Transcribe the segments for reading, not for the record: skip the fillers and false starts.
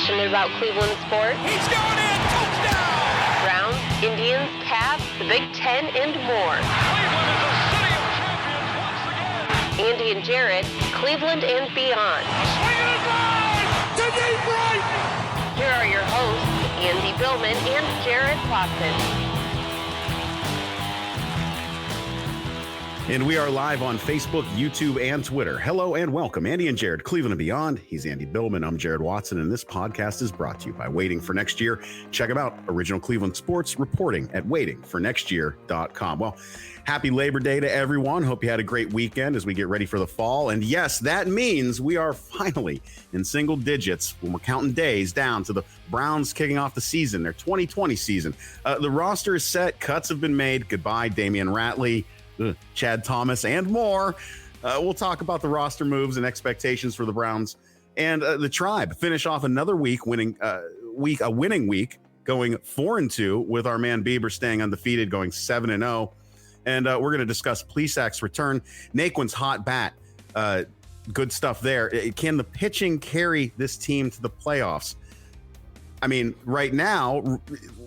passionate about Cleveland sports. He's going in! Touchdown! Browns, Indians, Cavs, the Big Ten, and more. Cleveland is a city of champions once again! Andy and Jarid, Cleveland and beyond. Swing it line! To deep right! Here are your hosts, Andy Billman and Jarid Watson. And we are live on Facebook, YouTube, and Twitter. Hello and welcome. Andy and Jarid, Cleveland and beyond. He's Andy Billman. I'm Jarid Watson, and this podcast is brought to you by Waiting for Next Year. Check them out. Original Cleveland sports reporting at waitingfornextyear.com. Well, happy Labor Day to everyone. Hope you had a great weekend as we get ready for the fall. And yes, that means we are finally in single digits when we're counting days down to the Browns kicking off the season, their 2020 season. The roster is set. Cuts have been made. Goodbye, Damian Ratley, Chad Thomas, and more. We'll talk about the roster moves and expectations for the Browns and the Tribe. Finish off another week, a winning week, going 4-2 with our man Bieber staying undefeated, going 7-0. And we're going to discuss Plesac's return, Naquin's hot bat. Good stuff there. Can the pitching carry this team to the playoffs? I mean, right now,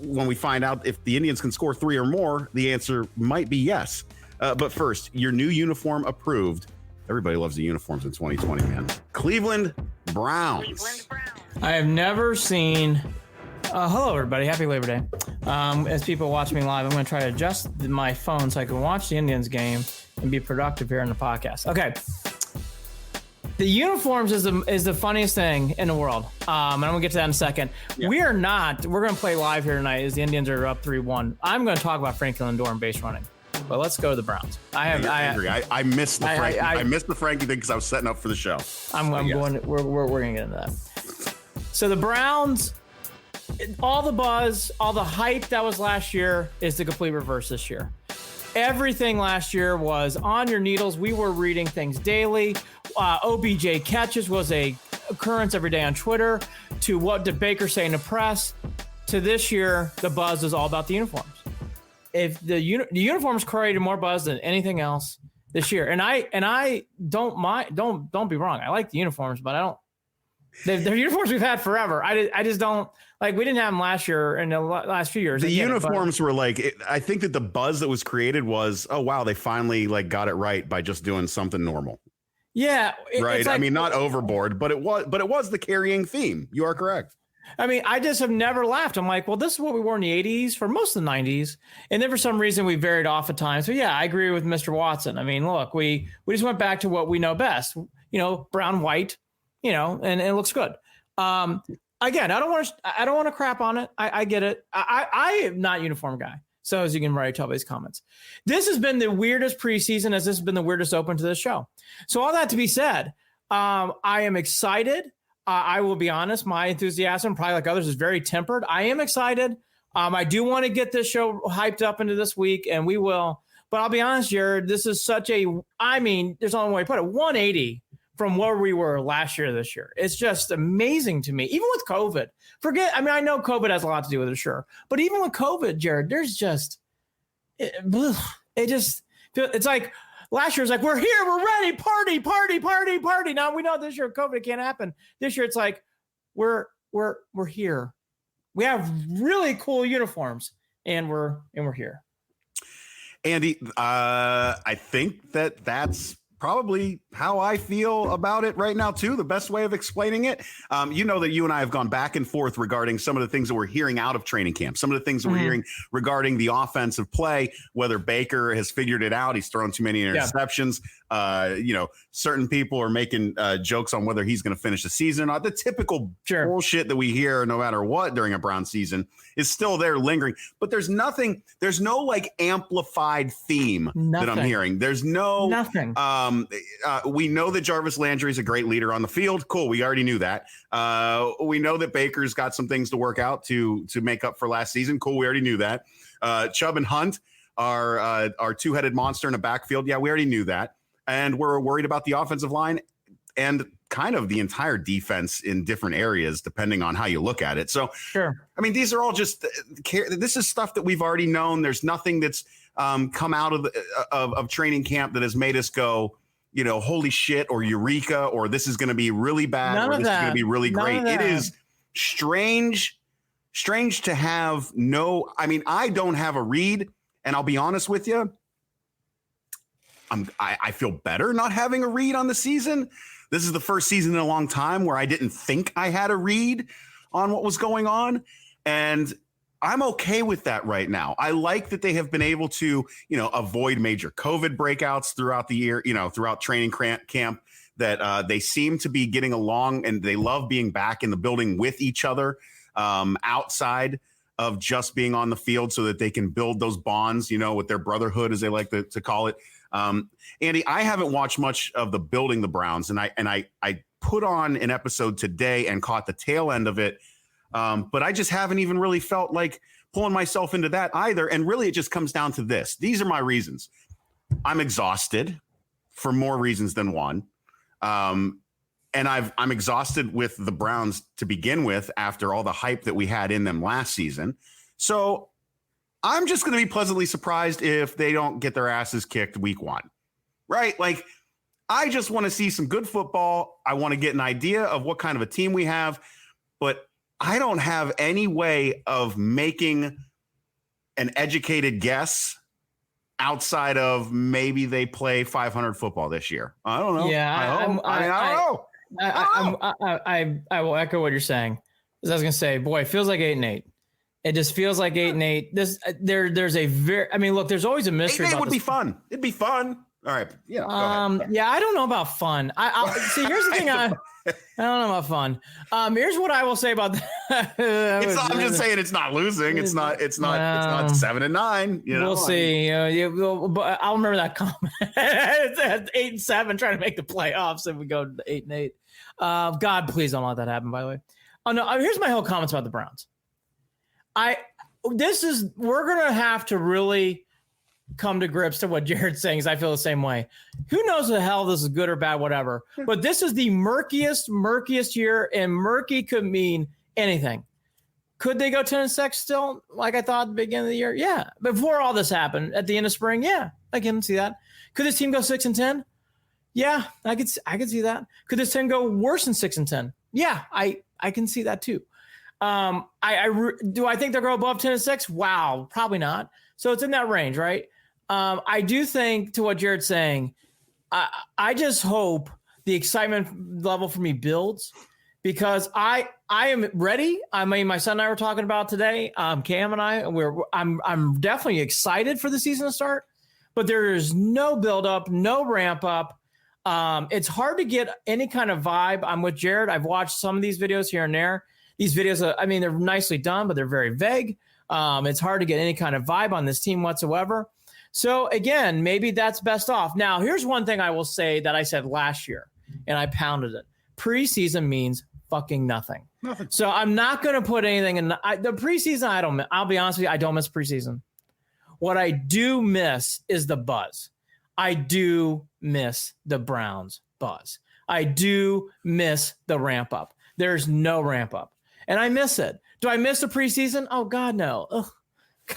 when we find out if the Indians can score 3 or more, the answer might be yes. But first, your new uniform approved. Everybody loves the uniforms in 2020, man. Cleveland Browns. I have never seen. Hello, everybody. Happy Labor Day. As people watch me live, I'm going to try to adjust my phone so I can watch the Indians game and be productive here in the podcast. Okay. The uniforms is the funniest thing in the world. And I'm going to get to that in a second. Yeah. We're going to play live here tonight as the Indians are up 3-1. I'm going to talk about Frankie Lindor and base running. But let's go to the Browns. I missed the Frankie. I missed the Frankie thing because I was setting up for the show. We're going to get into that. So the Browns, all the buzz, all the hype that was last year is the complete reverse this year. Everything last year was on your needles. We were reading things daily. OBJ catches was a occurrence every day on Twitter. To what did Baker say in the press? To this year, the buzz is all about the uniforms. If the uniforms created more buzz than anything else this year, and I don't mind. Don't be wrong. I like the uniforms, but I don't. They're uniforms we've had forever. I just don't like. We didn't have them last year and the last few years. The uniforms were like. I think that the buzz that was created was, oh wow, they finally got it right by just doing something normal. Yeah, right. I mean, not overboard, but it was the carrying theme. You are correct. I mean, I just have never laughed. I'm like, well, this is what we wore in the 80s for most of the 90s. And then for some reason we varied off at times. So yeah, I agree with Mr. Watson. I mean, look, we just went back to what we know best, brown, white, and it looks good. Again, I don't want to crap on it. I get it. I am not a uniform guy. So as you can already tell by these comments, this has been the weirdest preseason as this has been the weirdest open to the show. So all that to be said, I am excited. I will be honest, my enthusiasm, probably like others, is very tempered. I am excited. I do want to get this show hyped up into this week, and we will. But I'll be honest, Jared, this is there's only way to put it, 180 from where we were last year this year. It's just amazing to me, even with COVID. I know COVID has a lot to do with it, sure. But even with COVID, Jared, there's just, it's like, last year, it's like, we're here, we're ready, party, party, party, party. Now we know this year COVID can't happen. This year, it's like, we're here. We have really cool uniforms, and we're here. Andy, I think that's probably how I feel about it right now, too. The best way of explaining it. That you and I have gone back and forth regarding some of the things that we're hearing out of training camp, some of the things that we're hearing regarding the offensive play, whether Baker has figured it out. He's thrown too many interceptions. Yeah. Certain people are making jokes on whether he's going to finish the season or not. The typical bullshit that we hear no matter what during a Brown season is still there lingering. But there's no amplified theme that I'm hearing. There's nothing. We know that Jarvis Landry is a great leader on the field. Cool. We already knew that. We know that Baker's got some things to work out to make up for last season. Cool. We already knew that. Chubb and Hunt are two-headed monster in a backfield. Yeah, we already knew that. And we're worried about the offensive line and kind of the entire defense in different areas, depending on how you look at it. So, I mean, these are all just this is stuff that we've already known. There's nothing that's come out of training camp that has made us go, holy shit, or eureka, or this is going to be really bad, or this is going to be really great. It is strange to have I don't have a read, and I'll be honest with you. I feel better not having a read on the season. This is the first season in a long time where I didn't think I had a read on what was going on. And I'm okay with that right now. I like that they have been able to, avoid major COVID breakouts throughout the year, throughout training camp, that they seem to be getting along, and they love being back in the building with each other outside of just being on the field, so that they can build those bonds, with their brotherhood, as they like to call it. Andy, I haven't watched much of the Building the Browns, and I put on an episode today and caught the tail end of it. But I just haven't even really felt like pulling myself into that either. And really, it just comes down to this. These are my reasons. I'm exhausted for more reasons than one. And I'm exhausted with the Browns to begin with after all the hype that we had in them last season. So I'm just going to be pleasantly surprised if they don't get their asses kicked week 1, right? Like, I just want to see some good football. I want to get an idea of what kind of a team we have, but I don't have any way of making an educated guess outside of maybe they play 500 football this year. I don't know. Yeah, I don't know. I will echo what you're saying. As I was going to say, boy, it feels like 8-8. It just feels like 8-8. There's a look, there's always a mystery. 8-8 would be fun. It'd be fun. All right. Yeah. Yeah, I don't know about fun. I'll see. Here's the thing. I don't know about fun. Here's what I will say about that. I'm just saying it's not losing. It's not 7-9. We'll see. But I'll remember that comment. It's 8-7, trying to make the playoffs if we go to 8-8. God, please don't let that happen. By the way. Oh no. Here's my whole comments about the Browns. We're gonna have to really come to grips to what Jared's saying, because I feel the same way. Who knows the hell this is good or bad, whatever. But this is the murkiest year, and murky could mean anything. Could they go 10-6 still, like I thought at the beginning of the year? Yeah. Before all this happened at the end of spring, yeah, I can see that. Could this team go 6-10? Yeah, I could see that. Could this team go worse than 6-10? Yeah, I can see that too. Do I think they'll go above 10-6? Wow, probably not. So it's in that range, right? I do think, to what Jared's saying, I just hope the excitement level for me builds, because I am ready. I mean, my son and I were talking about today. Cam and I'm definitely excited for the season to start, but there is no build up, no ramp up. It's hard to get any kind of vibe. I'm with Jared. I've watched some of these videos here and there. These videos, they're nicely done, but they're very vague. It's hard to get any kind of vibe on this team whatsoever. So again, maybe that's best off. Now, here's one thing I will say that I said last year, and I pounded it. Preseason means fucking nothing. So I'm not going to put anything in the preseason. I'll be honest with you, I don't miss preseason. What I do miss is the buzz. I do miss the Browns buzz. I do miss the ramp up. There's no ramp up, and I miss it. Do I miss the preseason? Oh God, no. Ugh.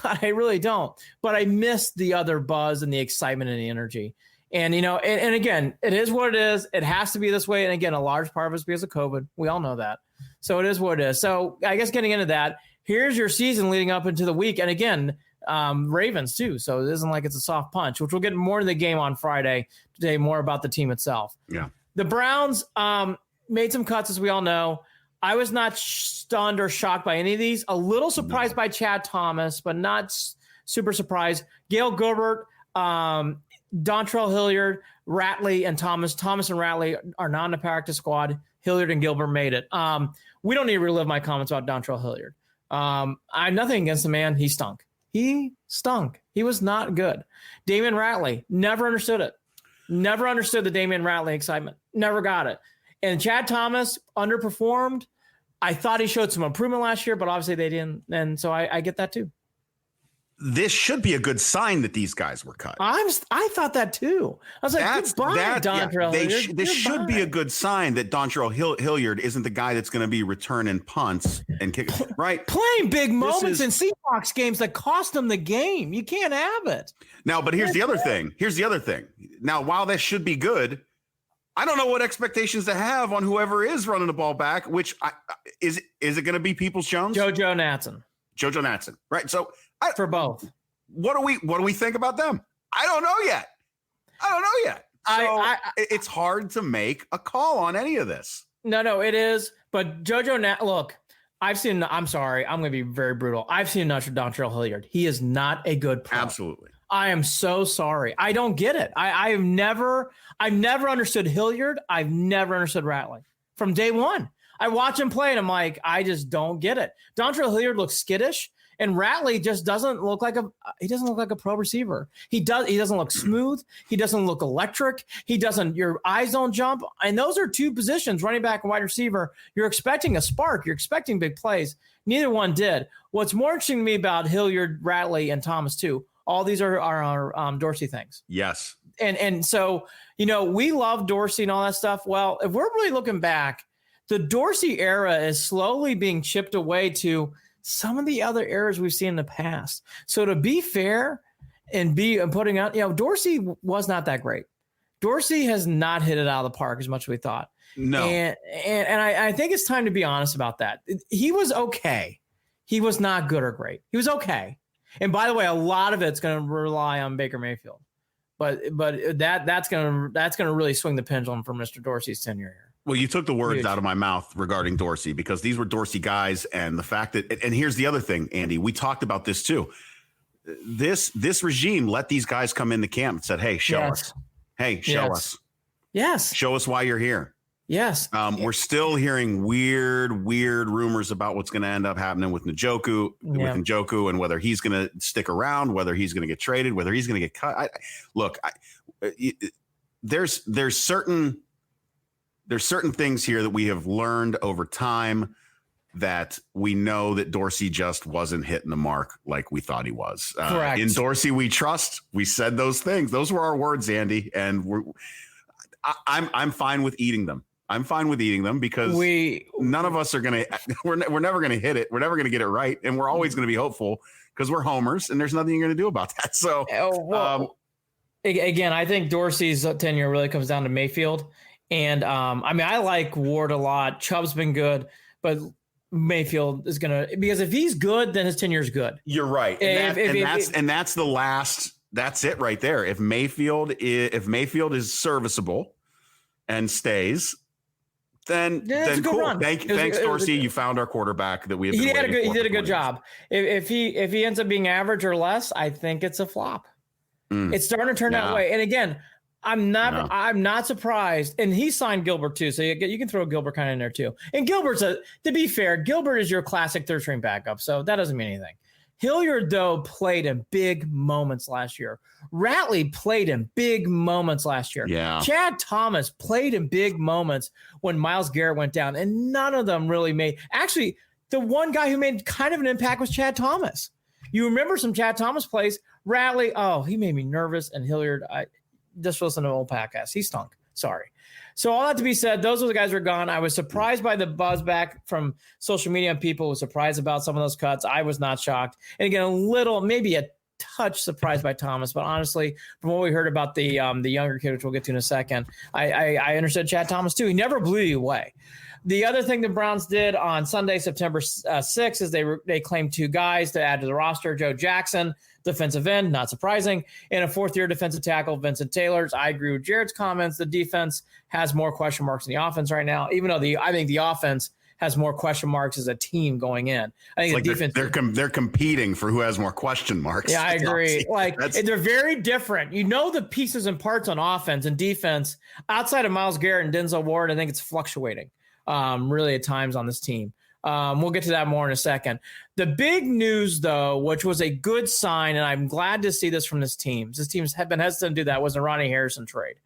God, I really don't. But I miss the other buzz and the excitement and the energy. And, and again, it is what it is. It has to be this way. And again, a large part of it is because of COVID. We all know that. So it is what it is. So I guess getting into that, here's your season leading up into the week. And again, Ravens too. So it isn't like it's a soft punch, which we'll get more to the game on Friday today, more about the team itself. Yeah. The Browns made some cuts, as we all know. I was not stunned or shocked by any of these. A little surprised by Chad Thomas, but not super surprised. Gail Gilbert, Dontrell Hilliard, Ratley, and Thomas. Thomas and Ratley are not in the practice squad. Hilliard and Gilbert made it. We don't need to relive my comments about Dontrell Hilliard. I have nothing against the man. He stunk. He stunk. He was not good. Damian Ratley, never understood it. Never understood the Damian Ratley excitement. Never got it. And Chad Thomas underperformed. I thought he showed some improvement last year, but obviously they didn't. And so I get that too. This should be a good sign that these guys were cut. I thought that too. I was like, goodbye, Dontrell Hilliard. This should be a good sign that Dontrell Hilliard isn't the guy that's going to be returning punts and kicking. Right? Playing big moments in Seahawks games that cost them the game. You can't have it. Now, but here's the other thing. Now, while this should be good, I don't know what expectations to have on whoever is running the ball back, which is it going to be Peoples-Jones? JoJo Natson. Right. So for both, what do we think about them? I don't know yet. So it's hard to make a call on any of this. No, it is. But look, I'm sorry. I'm going to be very brutal. I've seen Dontrell Hilliard. He is not a good pro. Absolutely. I am so sorry. I don't get it. I've never understood Hilliard. I've never understood Ratley from day one. I watch him play and I'm like, I just don't get it. Dontrell Hilliard looks skittish and Ratley just doesn't look like a pro receiver. He doesn't look smooth. He doesn't look electric. Your eyes don't jump. And those are two positions, running back and wide receiver. You're expecting a spark. You're expecting big plays. Neither one did. What's more interesting to me about Hilliard, Ratley, and Thomas too, all these are Dorsey things. Yes. And so, we love Dorsey and all that stuff. Well, if we're really looking back, the Dorsey era is slowly being chipped away to some of the other eras we've seen in the past. So to be fair and putting out, Dorsey was not that great. Dorsey has not hit it out of the park as much as we thought. No. And I think it's time to be honest about that. He was okay. He was not good or great. He was okay. And by the way, a lot of it's going to rely on Baker Mayfield, but that's going to really swing the pendulum for Mr. Dorsey's tenure here. Well, you took the words out of my mouth regarding Dorsey, because these were Dorsey guys, and the fact that, and here's the other thing, Andy, we talked about this too. This regime let these guys come into camp and said, "Hey, show us. Hey, show us. Yes, show us why you're here." Yes. We're still hearing weird rumors about what's going to end up happening with Njoku, and whether he's going to stick around, whether he's going to get traded, whether he's going to get cut. There's certain things here that we have learned over time that we know that Dorsey just wasn't hitting the mark like we thought he was. Correct. In Dorsey we trust. We said those things. Those were our words, Andy, and I'm fine with eating them. I'm fine with eating them because none of us are going to, we're never going to hit it. We're never going to get it right. And we're always going to be hopeful because we're homers and there's nothing you're going to do about that. So again, I think Dorsey's tenure really comes down to Mayfield. And I like Ward a lot. Chubb's been good, but Mayfield is going to, because if he's good, then his tenure is good. You're right. That's it right there. If Mayfield is serviceable and stays, then cool. Thanks, Dorsey. You found our quarterback that we have. He did a good job. If he ends up being average or less, I think it's a flop. It's starting to turn that way. And again, I'm not surprised. And he signed Gilbert too, so you can throw Gilbert kind of in there too. And to be fair, Gilbert is your classic third string backup, so that doesn't mean anything. Hilliard, though, played in big moments last year. Ratley played in big moments last year. Yeah. Chad Thomas played in big moments when Myles Garrett went down, and none of them really made. Actually, the one guy who made kind of an impact was Chad Thomas. You remember some Chad Thomas plays. Ratley, he made me nervous, and Hilliard, just listen to an old podcast. He stunk. Sorry. So all that to be said, those were the guys who were gone. I was surprised by the buzz back from social media, and people were surprised about some of those cuts. I was not shocked. And again, maybe a touch surprised by Thomas, but honestly, from what we heard about the younger kid, which we'll get to in a second, I understood Chad Thomas too. He never blew you away. The other thing the Browns did on Sunday, September 6th, is they claimed two guys to add to the roster. Joe Jackson, defensive end, not surprising, and a fourth-year defensive tackle, Vincent Taylor. I agree with Jared's comments. The defense has more question marks than the offense right now, even though I think the offense has more question marks as a team going in. I think the defense they're competing for who has more question marks. Yeah, I agree. They're very different. The pieces and parts on offense and defense outside of Myles Garrett and Denzel Ward. I think it's fluctuating really at times on this team. We'll get to that more in a second. The big news, though, which was a good sign, and I'm glad to see this from this team. This team's been hesitant to do that, was the Ronnie Harrison trade.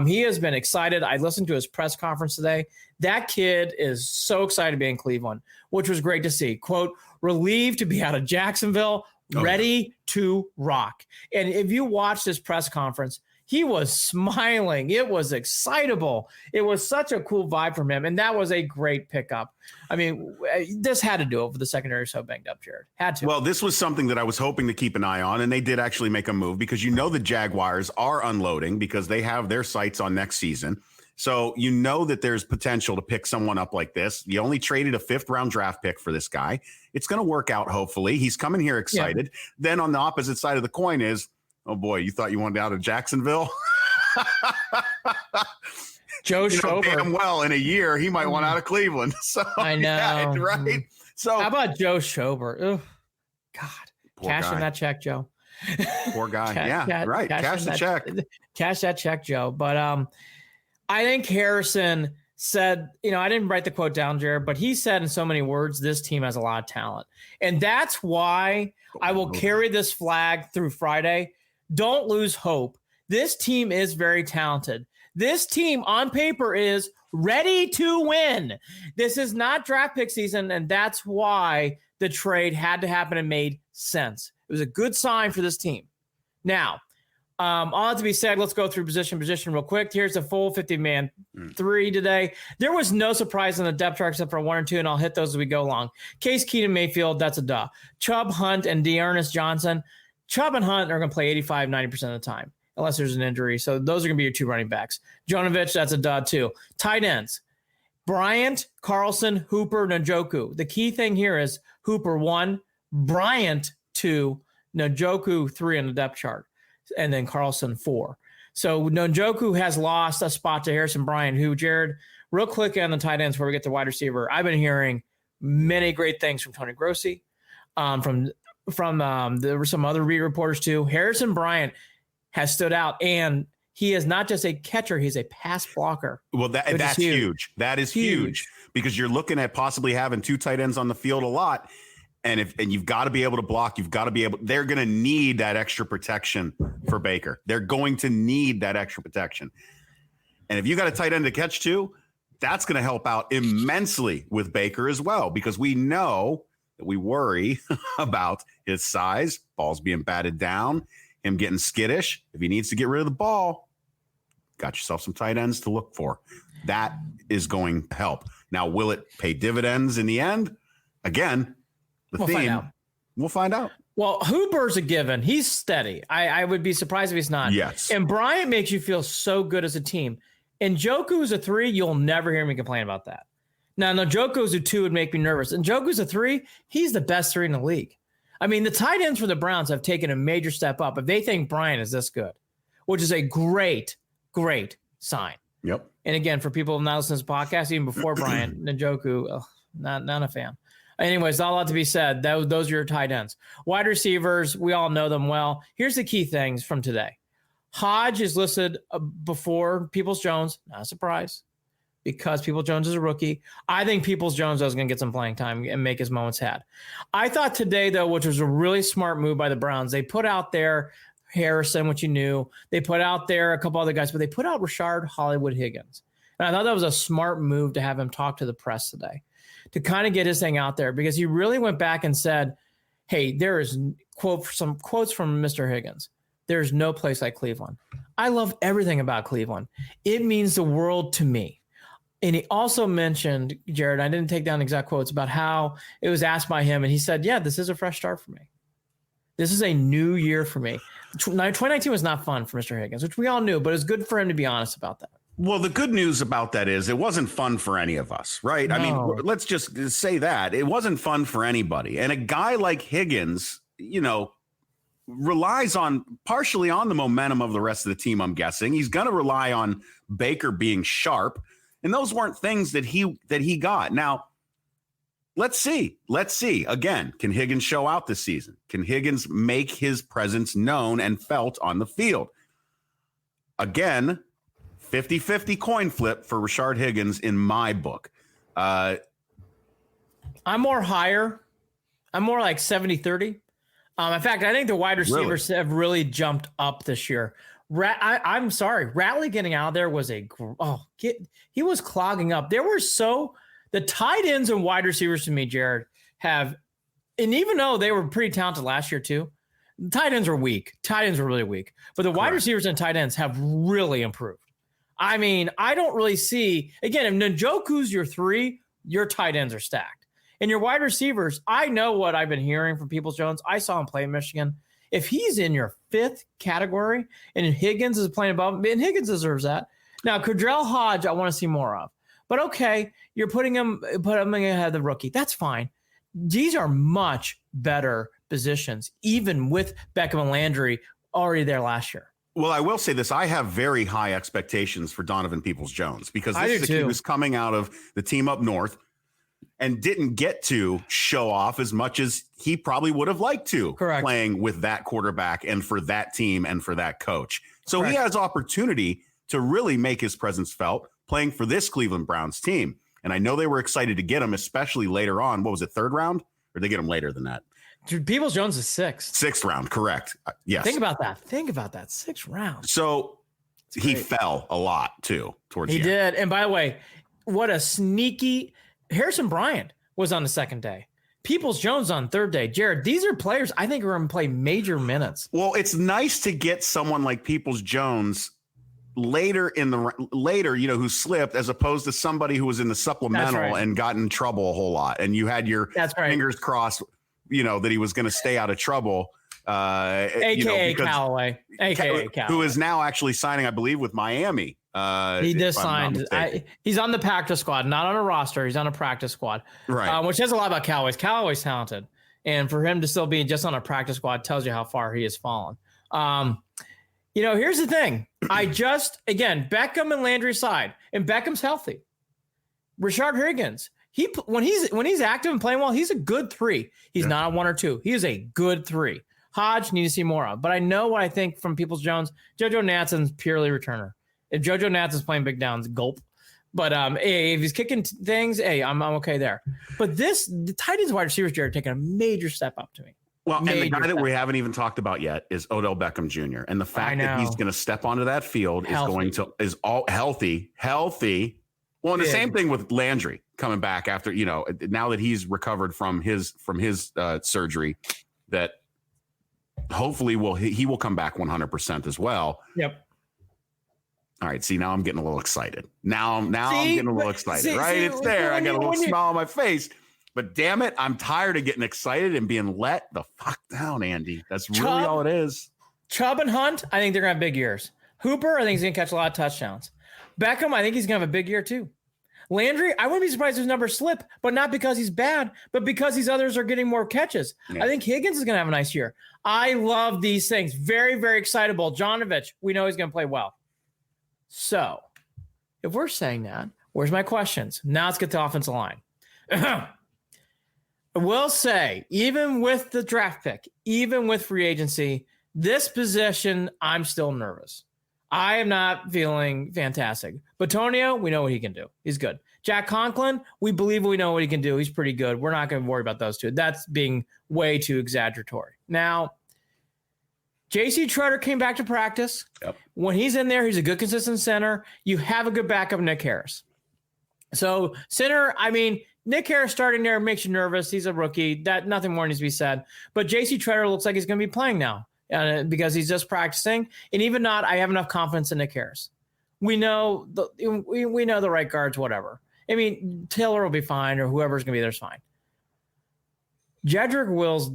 He has been excited. I listened to his press conference today. That kid is so excited to be in Cleveland, which was great to see. Quote, relieved to be out of Jacksonville, ready to rock. And if you watch this press conference, he was smiling. It was excitable. It was such a cool vibe from him. And that was a great pickup. I mean, this had to do it for the secondary so banged up, Jared. Had to. Well, this was something that I was hoping to keep an eye on, and they did actually make a move because the Jaguars are unloading because they have their sights on next season. So you know that there's potential to pick someone up like this. You only traded a 5th-round draft pick for this guy. It's going to work out, hopefully. He's coming here excited. Yeah. Then on the opposite side of the coin is, oh, boy, you thought you wanted out of Jacksonville? Joe Schober. Damn well, in a year, he might want out of Cleveland. So I know. Yeah, right? So how about Joe Schober? Oh, God. Cash in that check, Joe. Poor guy. Right. Cash the check. Cash that check, Joe. But I think Harrison said, I didn't write the quote down, Jared, but he said in so many words, this team has a lot of talent. And that's why I will carry this flag through Friday. Don't lose hope. This team is very talented. This team on paper is ready to win. This is not draft pick season, and that's why the trade had to happen and made sense. It was a good sign for this team. Now, all that to be said, let's go through position real quick. Here's the full 50-man 3 today. There was no surprise in the depth chart except for 1 or 2, and I'll hit those as we go along. Case Keenum Mayfield, that's a duh. Chubb, Hunt, and Dearness Johnson. Chubb and Hunt are going to play 85, 90% of the time, unless there's an injury. So those are going to be your 2 running backs. Jonovich, that's a duh too. Tight ends. Bryant, Carlson, Hooper, Njoku. The key thing here is Hooper 1, Bryant 2, Njoku 3 on the depth chart, and then Carlson 4. So Njoku has lost a spot to Harrison Bryant, who, Jared, real quick on the tight ends before we get to wide receiver. I've been hearing many great things from Tony Grossi, there were some other beat reporters too. Harrison Bryant has stood out, and he is not just a catcher, he's a pass blocker. Well, that's huge. That is huge because you're looking at possibly having 2 tight ends on the field a lot. And you've got to be able to block, they're going to need that extra protection for Baker. They're going to need that extra protection. And if you got a tight end to catch too, that's going to help out immensely with Baker as well, because we know that we worry about his size, balls being batted down, him getting skittish. If he needs to get rid of the ball, got yourself some tight ends to look for. That is going to help. Now, will it pay dividends in the end? Again, we'll find out. Well, Hooper's a given. He's steady. I would be surprised if he's not. Yes. And Bryant makes you feel so good as a team. And Njoku's a 3. You'll never hear me complain about that. Now, Njoku's a 2 would make me nervous. And Njoku's a 3. He's the best 3 in the league. I mean, the tight ends for the Browns have taken a major step up. If they think Bryant is this good, which is a great, great sign. Yep. And again, for people not listening to this podcast, even before Bryant, Njoku, not a fan. Anyways, not a lot to be said. Those are your tight ends. Wide receivers, we all know them well. Here's the key things from today. Hodge is listed before Peoples-Jones. Not a surprise, because Peoples-Jones is a rookie. I think Peoples-Jones is going to get some playing time and make his moments had. I thought today, though, which was a really smart move by the Browns, they put out there Harrison, which you knew. They put out there a couple other guys, but they put out Rashard Hollywood Higgins. And I thought that was a smart move to have him talk to the press today, to kind of get his thing out there, because he really went back and said, hey, there is some quotes from Mr. Higgins. There's no place like Cleveland. I love everything about Cleveland. It means the world to me. And he also mentioned, Jared, I didn't take down exact quotes, about how it was asked by him. And he said, yeah, this is a fresh start for me. This is a new year for me. 2019 was not fun for Mr. Higgins, which we all knew, but it was good for him to be honest about that. Well, the good news about that is it wasn't fun for any of us, right? No. I mean, let's just say that. It wasn't fun for anybody. And a guy like Higgins, relies partially on the momentum of the rest of the team, I'm guessing. He's going to rely on Baker being sharp. And those weren't things that he got. Now, let's see. Again, can Higgins show out this season? Can Higgins make his presence known and felt on the field? Again, 50-50 coin flip for Rashard Higgins in my book. I'm more higher. I'm more like 70-30. In fact, I think the wide receivers have really jumped up this year. I'm sorry. Ratley getting out of there was he was clogging up. The tight ends and wide receivers to me, Jared, and even though they were pretty talented last year too, the tight ends were weak. Tight ends were really weak. But the wide receivers and tight ends have really improved. I mean, I don't really see, again, if Njoku's your 3, your tight ends are stacked. And your wide receivers, I know what I've been hearing from Peoples-Jones. I saw him play in Michigan. If he's in your 5th category and Higgins is playing above him, and Higgins deserves that. Now, Cordell Hodge, I want to see more of. But okay, you're putting him ahead of the rookie. That's fine. These are much better positions, even with Beckham and Landry already there last year. Well, I will say this. I have very high expectations for Donovan Peoples-Jones because this is a kid who's coming out of the team up north and didn't get to show off as much as he probably would have liked to. Correct. Playing with that quarterback and for that team and for that coach. So Correct. He has opportunity to really make his presence felt playing for this Cleveland Browns team. And I know they were excited to get him, especially later on. What was it, third round? Or did they get him later than that? Peoples-Jones is sixth round, correct. Yes. Think about that. 6th round. So he fell a lot too towards the end. He did. And by the way, what a sneaky Harrison Bryant was on the second day. Peoples-Jones on third day. Jared, these are players I think are going to play major minutes. Well, it's nice to get someone like Peoples-Jones later, who slipped, as opposed to somebody who was in the supplemental and got in trouble a whole lot. And you had your fingers crossed, that he was going to stay out of trouble. AKA Callaway. Who is now actually signing, I believe, with Miami. He just signed. He's on the practice squad, not on a roster. He's on a practice squad, right? Which says a lot about Callaway's. Callaway's talented, and for him to still be just on a practice squad tells you how far he has fallen. Here's the thing. Again, Beckham and Landry side, and Beckham's healthy. Rashard Higgins, when he's active and playing well, he's a good 3. He's not a 1 or 2. He is a good 3. Hodge need to see more of. But I know what I think from Peoples-Jones. JoJo Natson's purely returner. If JoJo Natson's playing big downs, gulp. But if he's kicking things, I'm okay there. But the tight ends wide receivers, Jared, taking a major step up to me. Well, and the guy that we haven't even talked about yet is Odell Beckham Jr. And the fact that he's going to step onto that field is all healthy. Well, and the same thing with Landry coming back after, now that he's recovered from his surgery, that hopefully he will come back 100% as well. Yep. All right. See, now I'm getting a little excited. Now I'm getting a little excited, right? It's there. I got a little smile on my face. But damn it, I'm tired of getting excited and being let the fuck down, Andy. That's really all it is. Chubb and Hunt, I think they're going to have big years. Hooper, I think he's going to catch a lot of touchdowns. Beckham, I think he's going to have a big year too. Landry, I wouldn't be surprised if his numbers slip, but not because he's bad, but because these others are getting more catches. Yeah. I think Higgins is going to have a nice year. I love these things. Very, very excitable. Jonovich, we know he's going to play well. So, if we're saying that, where's my questions? Now let's get to the offensive line. I will say, even with the draft pick, even with free agency, this position, I'm still nervous. I am not feeling fantastic. Batonio, we know what he can do. He's good. Jack Conklin, we believe we know what he can do. He's pretty good. We're not going to worry about those two. That's being way too exaggeratory. Now, J.C. Treader came back to practice. Yep. When he's in there, he's a good, consistent center. You have a good backup, Nick Harris. So, center, Nick Harris starting there makes you nervous. He's a rookie. That nothing more needs to be said. But J.C. Treader looks like he's going to be playing now because he's just practicing. And even not, I have enough confidence in Nick Harris. We know we know the right guards, whatever. Taylor will be fine, or whoever's going to be there is fine. Jedrick Wills,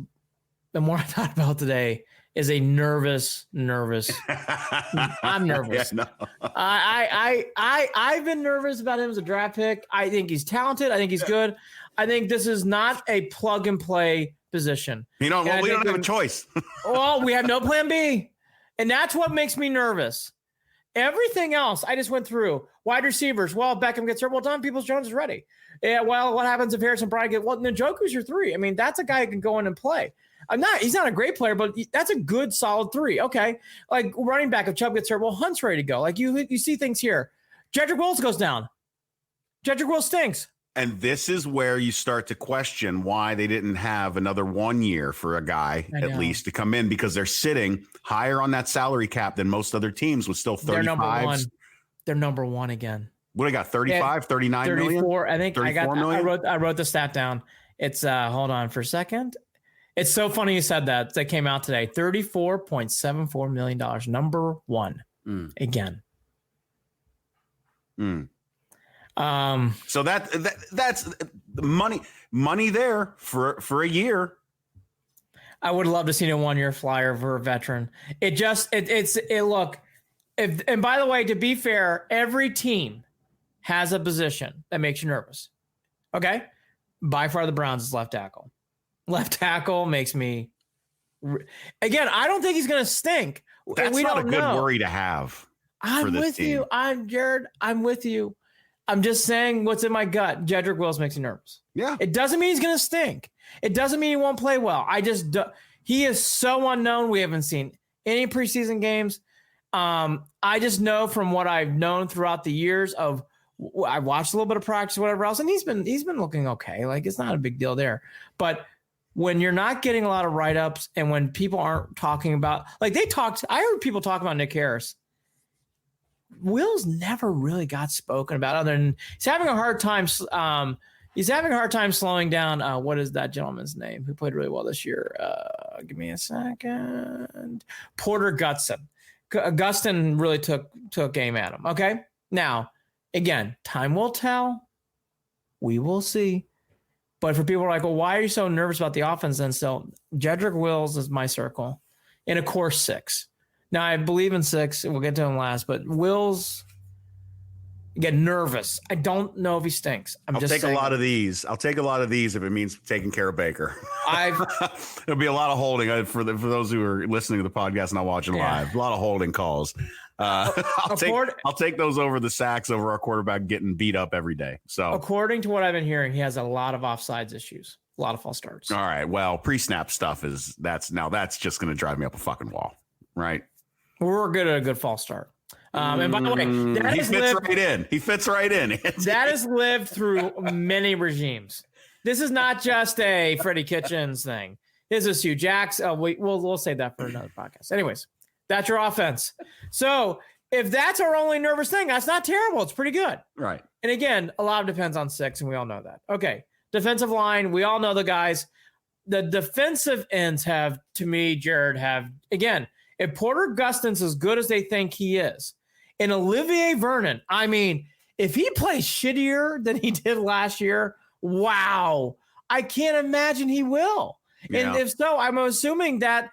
the more I thought about today, is a nervous. I'm nervous. Yeah, no. I've been nervous about him as a draft pick. I think he's talented. I think he's good. I think this is not a plug and play position. We don't have a choice. Well, we have no plan B. And that's what makes me nervous. Everything else I just went through. Wide receivers. Well, Beckham gets hurt. Well, Don Peoples-Jones is ready. Yeah, well, what happens if Harrison Bryant gets? Well, Njoku's your 3. That's a guy who can go in and play. He's not a great player, but that's a good, solid 3. Okay. Like running back, if Chubb gets hurt, well, Hunt's ready to go. Like you see things here. Jedrick Wills goes down. Jedrick Wills stinks. And this is where you start to question why they didn't have another 1 year for a guy at least to come in, because they're sitting higher on that salary cap than most other teams with still 35. They're number one again. What do I got? 35, 39 34, million? I think I wrote the stat down. It's hold on for a second. It's so funny you said that. That came out today. $34.74 million. Number one again. So that's money there for a year. I would love to see a 1 year flyer for a veteran. Look, And by the way, to be fair, every team has a position that makes you nervous. Okay? By far the Browns is left tackle. Left tackle makes me again, I don't think he's going to stink. That's not a good worry to have. I'm with you. Jared. I'm with you. I'm just saying what's in my gut. Jedrick Wills makes me nervous. Yeah. It doesn't mean he's going to stink. It doesn't mean he won't play well. He is so unknown. We haven't seen any preseason games. I just know from what I've known throughout the years of, I watched a little bit of practice, whatever else, and he's been looking okay. Like, it's not a big deal there. But when you're not getting a lot of write-ups and when people aren't talking about, like I heard people talk about Nick Harris. Wills never really got spoken about other than he's having a hard time. He's having a hard time slowing down. What is that gentleman's name who played really well this year? Give me a second. Porter Gustin. Gustin really took aim at him. Okay. Now, again, time will tell. We will see. But for people who are like, well, why are you so nervous about the offense? And so Jedrick Wills is my circle. And of course, 6. Now, I believe in 6. We'll get to him last. But Wills get nervous. I don't know if he stinks. I'll take a lot of these. I'll take a lot of these if it means taking care of Baker. There'll be a lot of holding for those who are listening to the podcast and not watching live. A lot of holding calls. I'll take those over the sacks over our quarterback getting beat up every day. So according to what I've been hearing, he has a lot of offsides issues, a lot of false starts. All right. Well, pre-snap stuff that's just going to drive me up a fucking wall. Right. We're good at a good false start. And by the way, he fits right in. That has lived through many regimes. This is not just a Freddie Kitchens thing. This is Hugh Jackson. We'll save that for another podcast. Anyways, that's your offense. So if that's our only nervous thing, that's not terrible. It's pretty good. Right. And again, a lot depends on 6, and we all know that. Okay. Defensive line, we all know the guys. The defensive ends have, to me, Jared, again, if Porter Gustin's as good as they think he is, and Olivier Vernon, I mean, if he plays shittier than he did last year, wow, I can't imagine he will. Yeah. And if so, I'm assuming that,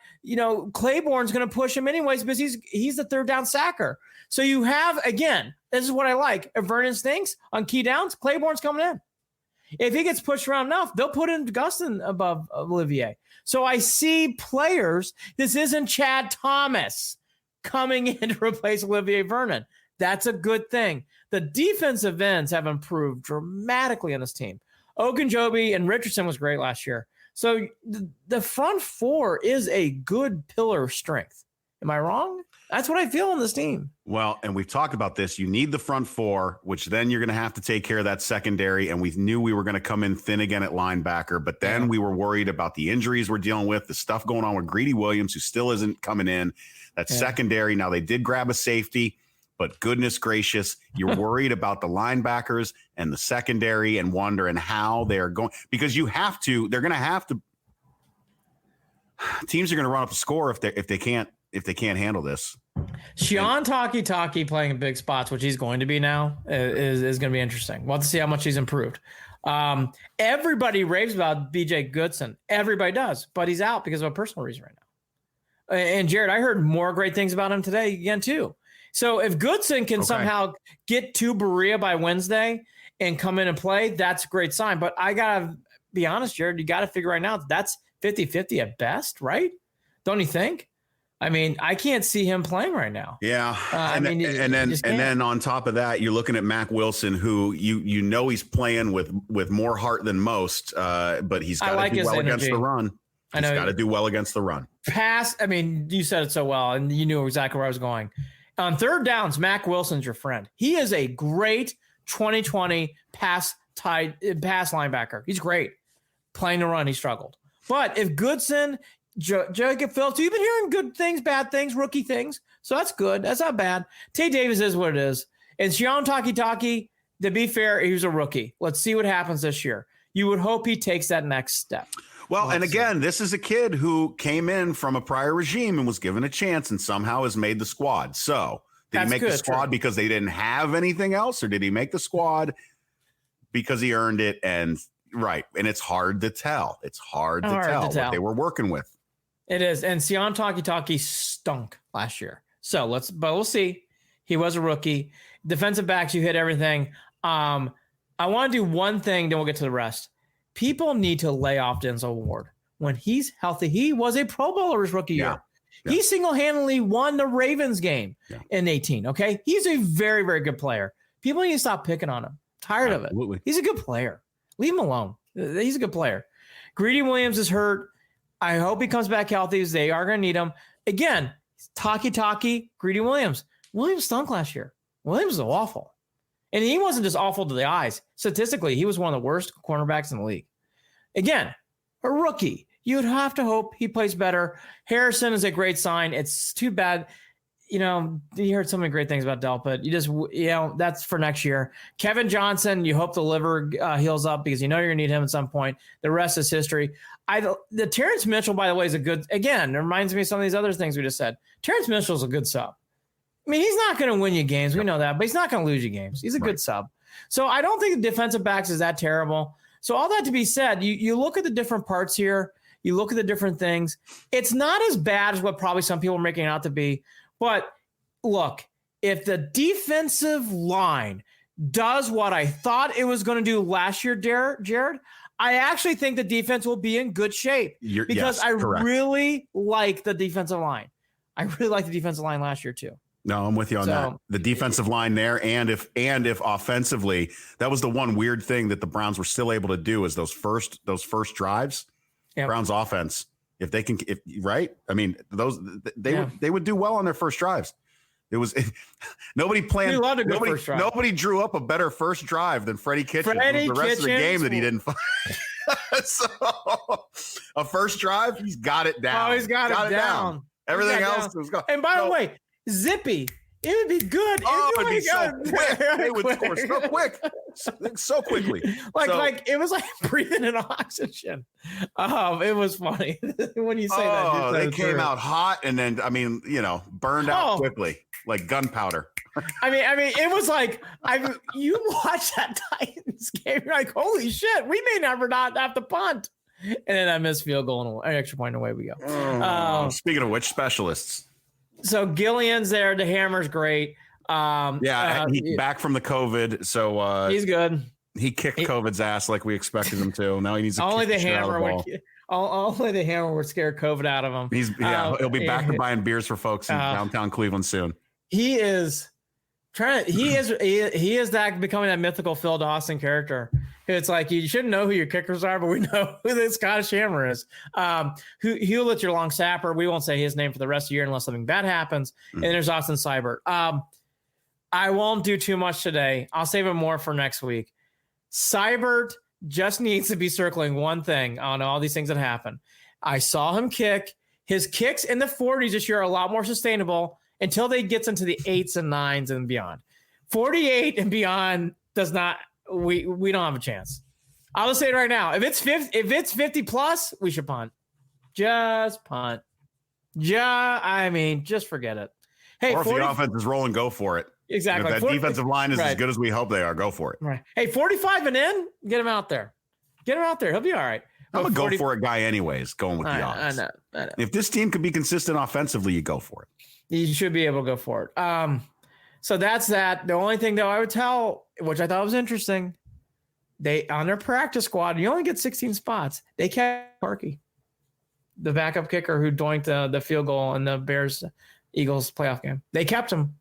Claiborne's going to push him anyways because he's the third down sacker. So you have, again, this is what I like. If Vernon stinks on key downs, Claiborne's coming in. If he gets pushed around enough, they'll put in Gustin above Olivier. So I see players. This isn't Chad Thomas coming in to replace Olivier Vernon. That's a good thing. The defensive ends have improved dramatically on this team. Ogunjobi and Richardson was great last year. So the front 4 is a good pillar of strength. Am I wrong? That's what I feel on this team. Well, and we've talked about this. You need the front 4, which then you're going to have to take care of that secondary. And we knew we were going to come in thin again at linebacker, but then we were worried about the injuries we're dealing with, the stuff going on with Greedy Williams, who still isn't coming in. That secondary. Now they did grab a safety, but goodness gracious, you're worried about the linebackers and the secondary and wondering how they're going, because they're going to have to, teams are going to run up a score if they can't handle this. Sean Taki playing in big spots, which he's going to be now, is going to be interesting. We'll have to see how much he's improved. Everybody raves about BJ Goodson. Everybody does, but he's out because of a personal reason right now. And Jared, I heard more great things about him today again, too. So if Goodson can somehow get to Berea by Wednesday and come in and play, that's a great sign. But I got to be honest, Jared, you got to figure right now that's 50-50 at best, right? Don't you think? I mean, I can't see him playing right now. Yeah. And then on top of that, you're looking at Mac Wilson, who he's playing with more heart than most, but he's got to do well against the run. He's got to do well against the run. Pass. I mean, you said it so well, and you knew exactly where I was going. On third downs, Mac Wilson's your friend. He is a great 2020 pass linebacker. He's great. Playing the run, he struggled. But if Goodson, Jacob Phillips, you've been hearing good things, bad things, rookie things. So that's good. That's not bad. Tay Davis is what it is. And Sean Taki, to be fair, he was a rookie. Let's see what happens this year. You would hope he takes that next step. Well, and again, this is a kid who came in from a prior regime and was given a chance and somehow has made the squad. So did he make the squad because they didn't have anything else, or did he make the squad because he earned it? And it's hard to tell. It's hard to tell what they were working with. It is. And Sean Taki stunk last year. But we'll see. He was a rookie. Defensive backs, you hit everything. I want to do one thing, then we'll get to the rest. People need to lay off Denzel Ward. When he's healthy, he was a Pro Bowler his rookie year. Yeah. He single-handedly won the Ravens game in 18, okay? He's a very, very good player. People need to stop picking on him. Tired of it. He's a good player. Leave him alone. He's a good player. Greedy Williams is hurt. I hope he comes back healthy. They are going to need him. Again, talkie, Greedy Williams. Williams stunk last year. Williams was awful. And he wasn't just awful to the eyes. Statistically, he was one of the worst cornerbacks in the league. Again, a rookie. You'd have to hope he plays better. Harrison is a great sign. It's too bad. You heard so many great things about Delp, but that's for next year. Kevin Johnson, you hope the liver heals up because you're going to need him at some point. The rest is history. The Terrence Mitchell, by the way, is a good, again, it reminds me of some of these other things we just said. Terrence Mitchell's a good sub. I mean, he's not going to win you games. We know that, but he's not going to lose you games. He's a good sub. So I don't think the defensive backs is that terrible. So all that to be said, you look at the different parts here. You look at the different things. It's not as bad as what probably some people are making it out to be. But look, if the defensive line does what I thought it was going to do last year, Jared, I actually think the defense will be in good shape because I really like the defensive line. I really like the defensive line last year too. No, I'm with you on that. The defensive line there, and if offensively, that was the one weird thing that the Browns were still able to do is those first drives. Yep. Browns offense, if they can, right? I mean, they would do well on their first drives. It was nobody planned. Nobody drew up a better first drive than Freddie Kitchens. The rest of the game that he didn't find. So a first drive, he's got it down. Oh, he's got it down. Everything else was gone. And by the way, Zippy. It would be good. It'd be so quick. They would score so quickly. Like it was like breathing in oxygen. It was funny when you say that. They came out hot and then, burned out quickly, like gunpowder. I mean, it was like you watch that Titans game, you're like, holy shit, we may never not have to punt. And then I missed field goal and extra point, away we go. Speaking of which, specialists. So Gillian's there. The hammer's great. He's back from the COVID, so he's good. He kicked COVID's ass like we expected him to. Now he needs to only kick the hammer. Only the hammer would scare COVID out of him. He'll be back to buying beers for folks in downtown Cleveland soon. He is trying. He is that becoming that mythical Phil Dawson character. It's like you shouldn't know who your kickers are, but we know who this Scottish Hammer is. Hewlett's your long snapper. We won't say his name for the rest of the year unless something bad happens. And there's Austin Seibert. I won't do too much today. I'll save it more for next week. Seibert just needs to be circling one thing on all these things that happen. I saw him kick. His kicks in the 40s this year are a lot more sustainable until they gets into the 8s and 9s and beyond. 48 and beyond does not. We don't have a chance. I'll just say it right now. If it's 50 plus, we should punt. Just punt. Just forget it. Hey, or if the offense is rolling, go for it. Exactly. And if that defensive line is as good as we hope they are, go for it. Right. Hey, 45 and in, get him out there. He'll be all right. I'm a go for it guy anyways, going with the odds. I know. If this team could be consistent offensively, you go for it. You should be able to go for it. So that's that. The only thing, though, I would tell, which I thought was interesting, they on their practice squad, you only get 16 spots. They kept Parkey, the backup kicker who doinked the field goal in the Bears-Eagles playoff game. They kept him,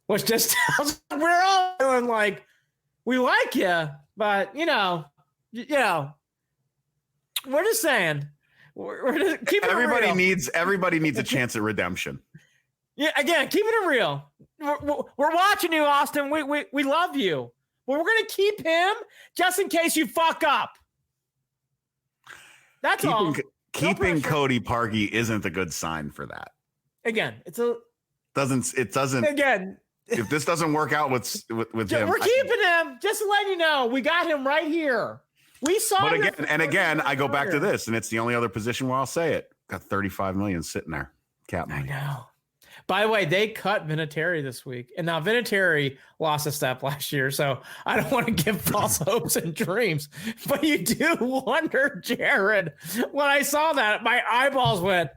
which just tells we're all feeling like we like you, but we're just saying. We're just keeping everybody it real. Everybody needs a chance at redemption. Yeah, again, keeping it real. We're watching you, Austin. We love you. But we're going to keep him just in case you fuck up. That's all. Keeping Cody Parkey isn't a good sign for that. Again, it doesn't. Again, if this doesn't work out with him, we're keeping him. Just to let you know, we got him right here. We saw. But again, I go back to this, and it's the only other position where I'll say it. Got $35 million sitting there, cap money. I know. By the way, they cut Vinatieri this week. And now Vinatieri lost a step last year, so I don't want to give false hopes and dreams. But you do wonder, Jared, when I saw that, my eyeballs went,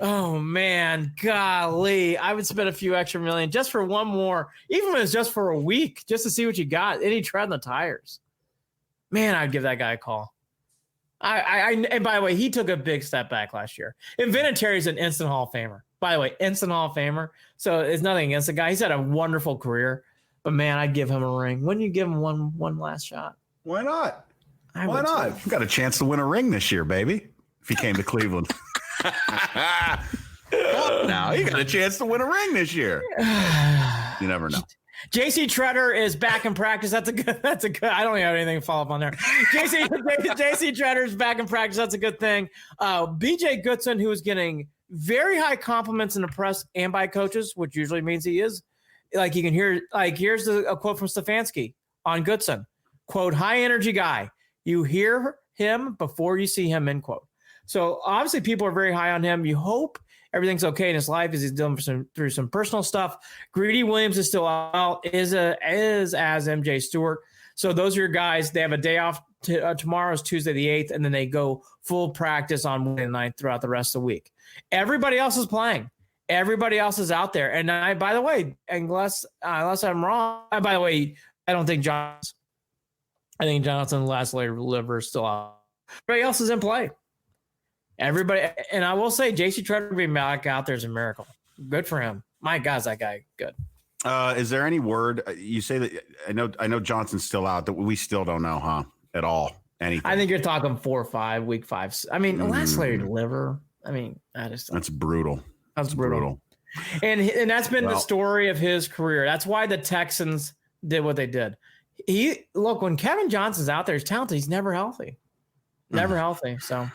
Oh man, golly. I would spend a few extra million just for one more, even if it's just for a week, just to see what you got. Any tread on the tires. Man, I'd give that guy a call. And by the way, he took a big step back last year. And Vinatieri's an instant Hall of Famer. By the way, instant Hall of Famer. So it's nothing against the guy. He's had a wonderful career. But man, I'd give him a ring. Wouldn't you give him one last shot? Why not? Why not? You've got a chance to win a ring this year, baby. If he came to Cleveland. Now you got a chance to win a ring this year. You never know. JC Treader is back in practice. That's a good. I don't have anything to follow up on there. JC Treader is back in practice. That's a good thing. BJ Goodson, who is getting very high compliments in the press and by coaches, which usually means he is. Like you can hear. Like here's a quote from Stefanski on Goodson. Quote, high energy guy. You hear him before you see him, end quote. So obviously people are very high on him. You hope everything's okay in his life as he's dealing through some personal stuff. Greedy Williams is still out, is as MJ Stewart. So those are your guys. They have a day off. Tomorrow's Tuesday the 8th, and then they go full practice on Wednesday night throughout the rest of the week. Everybody else is playing. Everybody else is out there. And by the way, unless I'm wrong, by the way, I don't think Johnson. I think Jonathan last liver is still out. Everybody else is in play. Everybody, and I will say, JC Treader being back out there is a miracle. Good for him. My God, is that guy good? Is there any word you say that? I know Johnson's still out. That we still don't know, huh? At all, anything. I think you're talking 4 or 5, week 5. I mean, last liver. I mean, that's brutal. That's brutal. And that's been the story of his career. That's why the Texans did what they did. When Kevin Johnson's out there, he's talented. He's never healthy. Never healthy. So.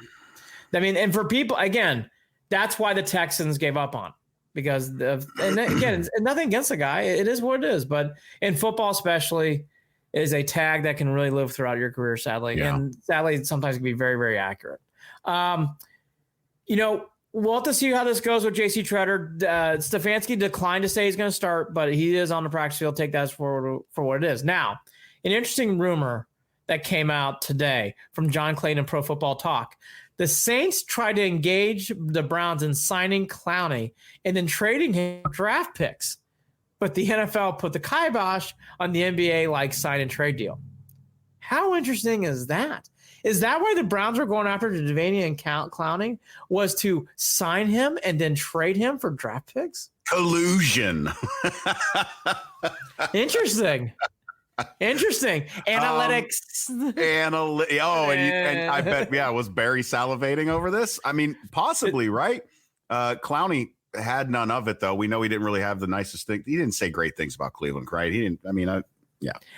I mean, and for people, again, that's why the Texans gave up on, because and again, nothing against the guy. It is what it is. But in football, especially, it is a tag that can really live throughout your career, sadly. Yeah. And sadly, sometimes it can be very, very accurate. We'll have to see how this goes with JC Treader. Stefanski declined to say he's going to start, but he is on the practice field. Take that for what it is. Now, an interesting rumor that came out today from John Clayton, Pro Football Talk. The Saints tried to engage the Browns in signing Clowney and then trading him for draft picks. But the NFL put the kibosh on the NBA sign and trade deal. How interesting is that? Is that why the Browns were going after Devaney and Clowney, was to sign him and then trade him for draft picks? Collusion. Interesting. Analytics. And I bet, was Barry salivating over this? I mean, possibly, right? Clowney had none of it, though. We know he didn't really have the nicest thing. He didn't say great things about Cleveland, right? He didn't. I mean,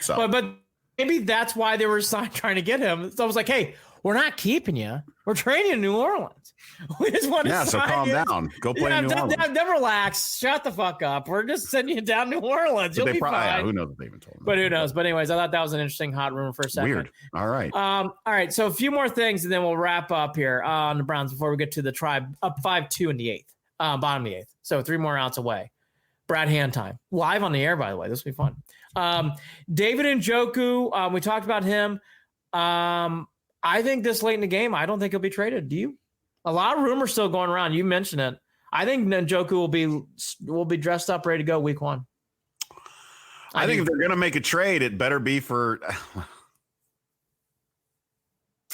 So, but maybe that's why they were trying to get him. So I was like, hey, we're not keeping you. We're trading in New Orleans. We just want to so calm down. Go play in New Orleans. Relax. Shut the fuck up. We're just sending you down New Orleans. You'll be fine. Who knows if they even told him. But who knows? But anyways, I thought that was an interesting hot rumor for a second. Weird. All right. All right. So a few more things, and then we'll wrap up here on the Browns before we get to the Tribe up 5-2 in the 8th, bottom of the 8th. So 3 more outs away. Brad Hand time. Live on the air, by the way. This will be fun. David Njoku, we talked about him. I think this late in the game, I don't think he'll be traded. Do you? A lot of rumors still going around. You mentioned it. I think Njoku will be dressed up, ready to go week 1. I think if they're going to make a trade, it better be for.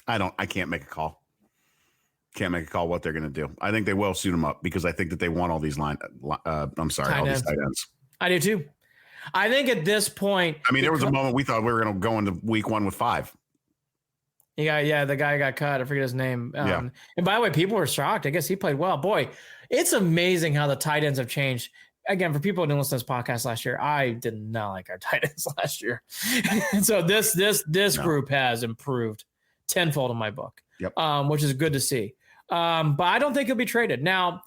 I can't make a call. Can't make a call what they're going to do. I think they will suit him up because I think that they want all these all these tight ends. I do too. I think at this point, there was a moment we thought we were going to go into week 1 with 5. The guy got cut. I forget his name. And by the way, people were shocked. I guess he played well. Boy, it's amazing how the tight ends have changed. Again, for people who didn't listen to this podcast last year, I did not like our tight ends last year. And so this group has improved tenfold in my book, which is good to see. But I don't think he'll be traded. Now,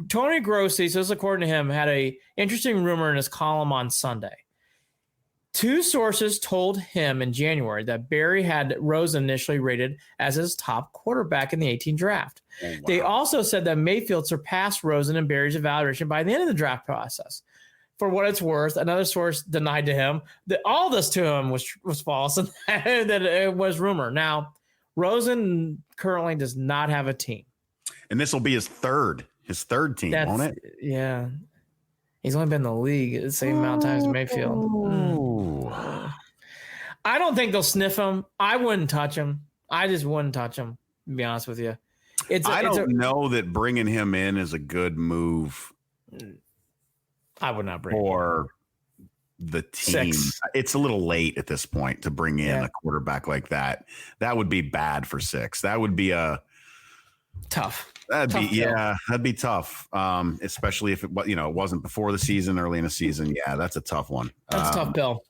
Tony Grossi, so this is according to him, had a interesting rumor in his column on Sunday. 2 sources told him in January that Barry had Rosen initially rated as his top quarterback in the 2018 draft. Oh, wow. They also said that Mayfield surpassed Rosen and Barry's evaluation by the end of the draft process. For what it's worth, another source denied to him that all this to him was false and that it was rumor. Now, Rosen currently does not have a team. And this will be his 3rd his third team, won't it? Yeah. He's only been in the league the same amount of times as Mayfield. I don't think they'll sniff him. I wouldn't touch him. I just wouldn't touch him, to be honest with you. I don't know that bringing him in is a good move. I would not bring for the team. 6. It's a little late at this point to bring in a quarterback like that. That would be bad for 6. That would be a tough. That'd be tough. Especially if it wasn't before the season, early in the season. Yeah, that's a tough one. That's a tough pill.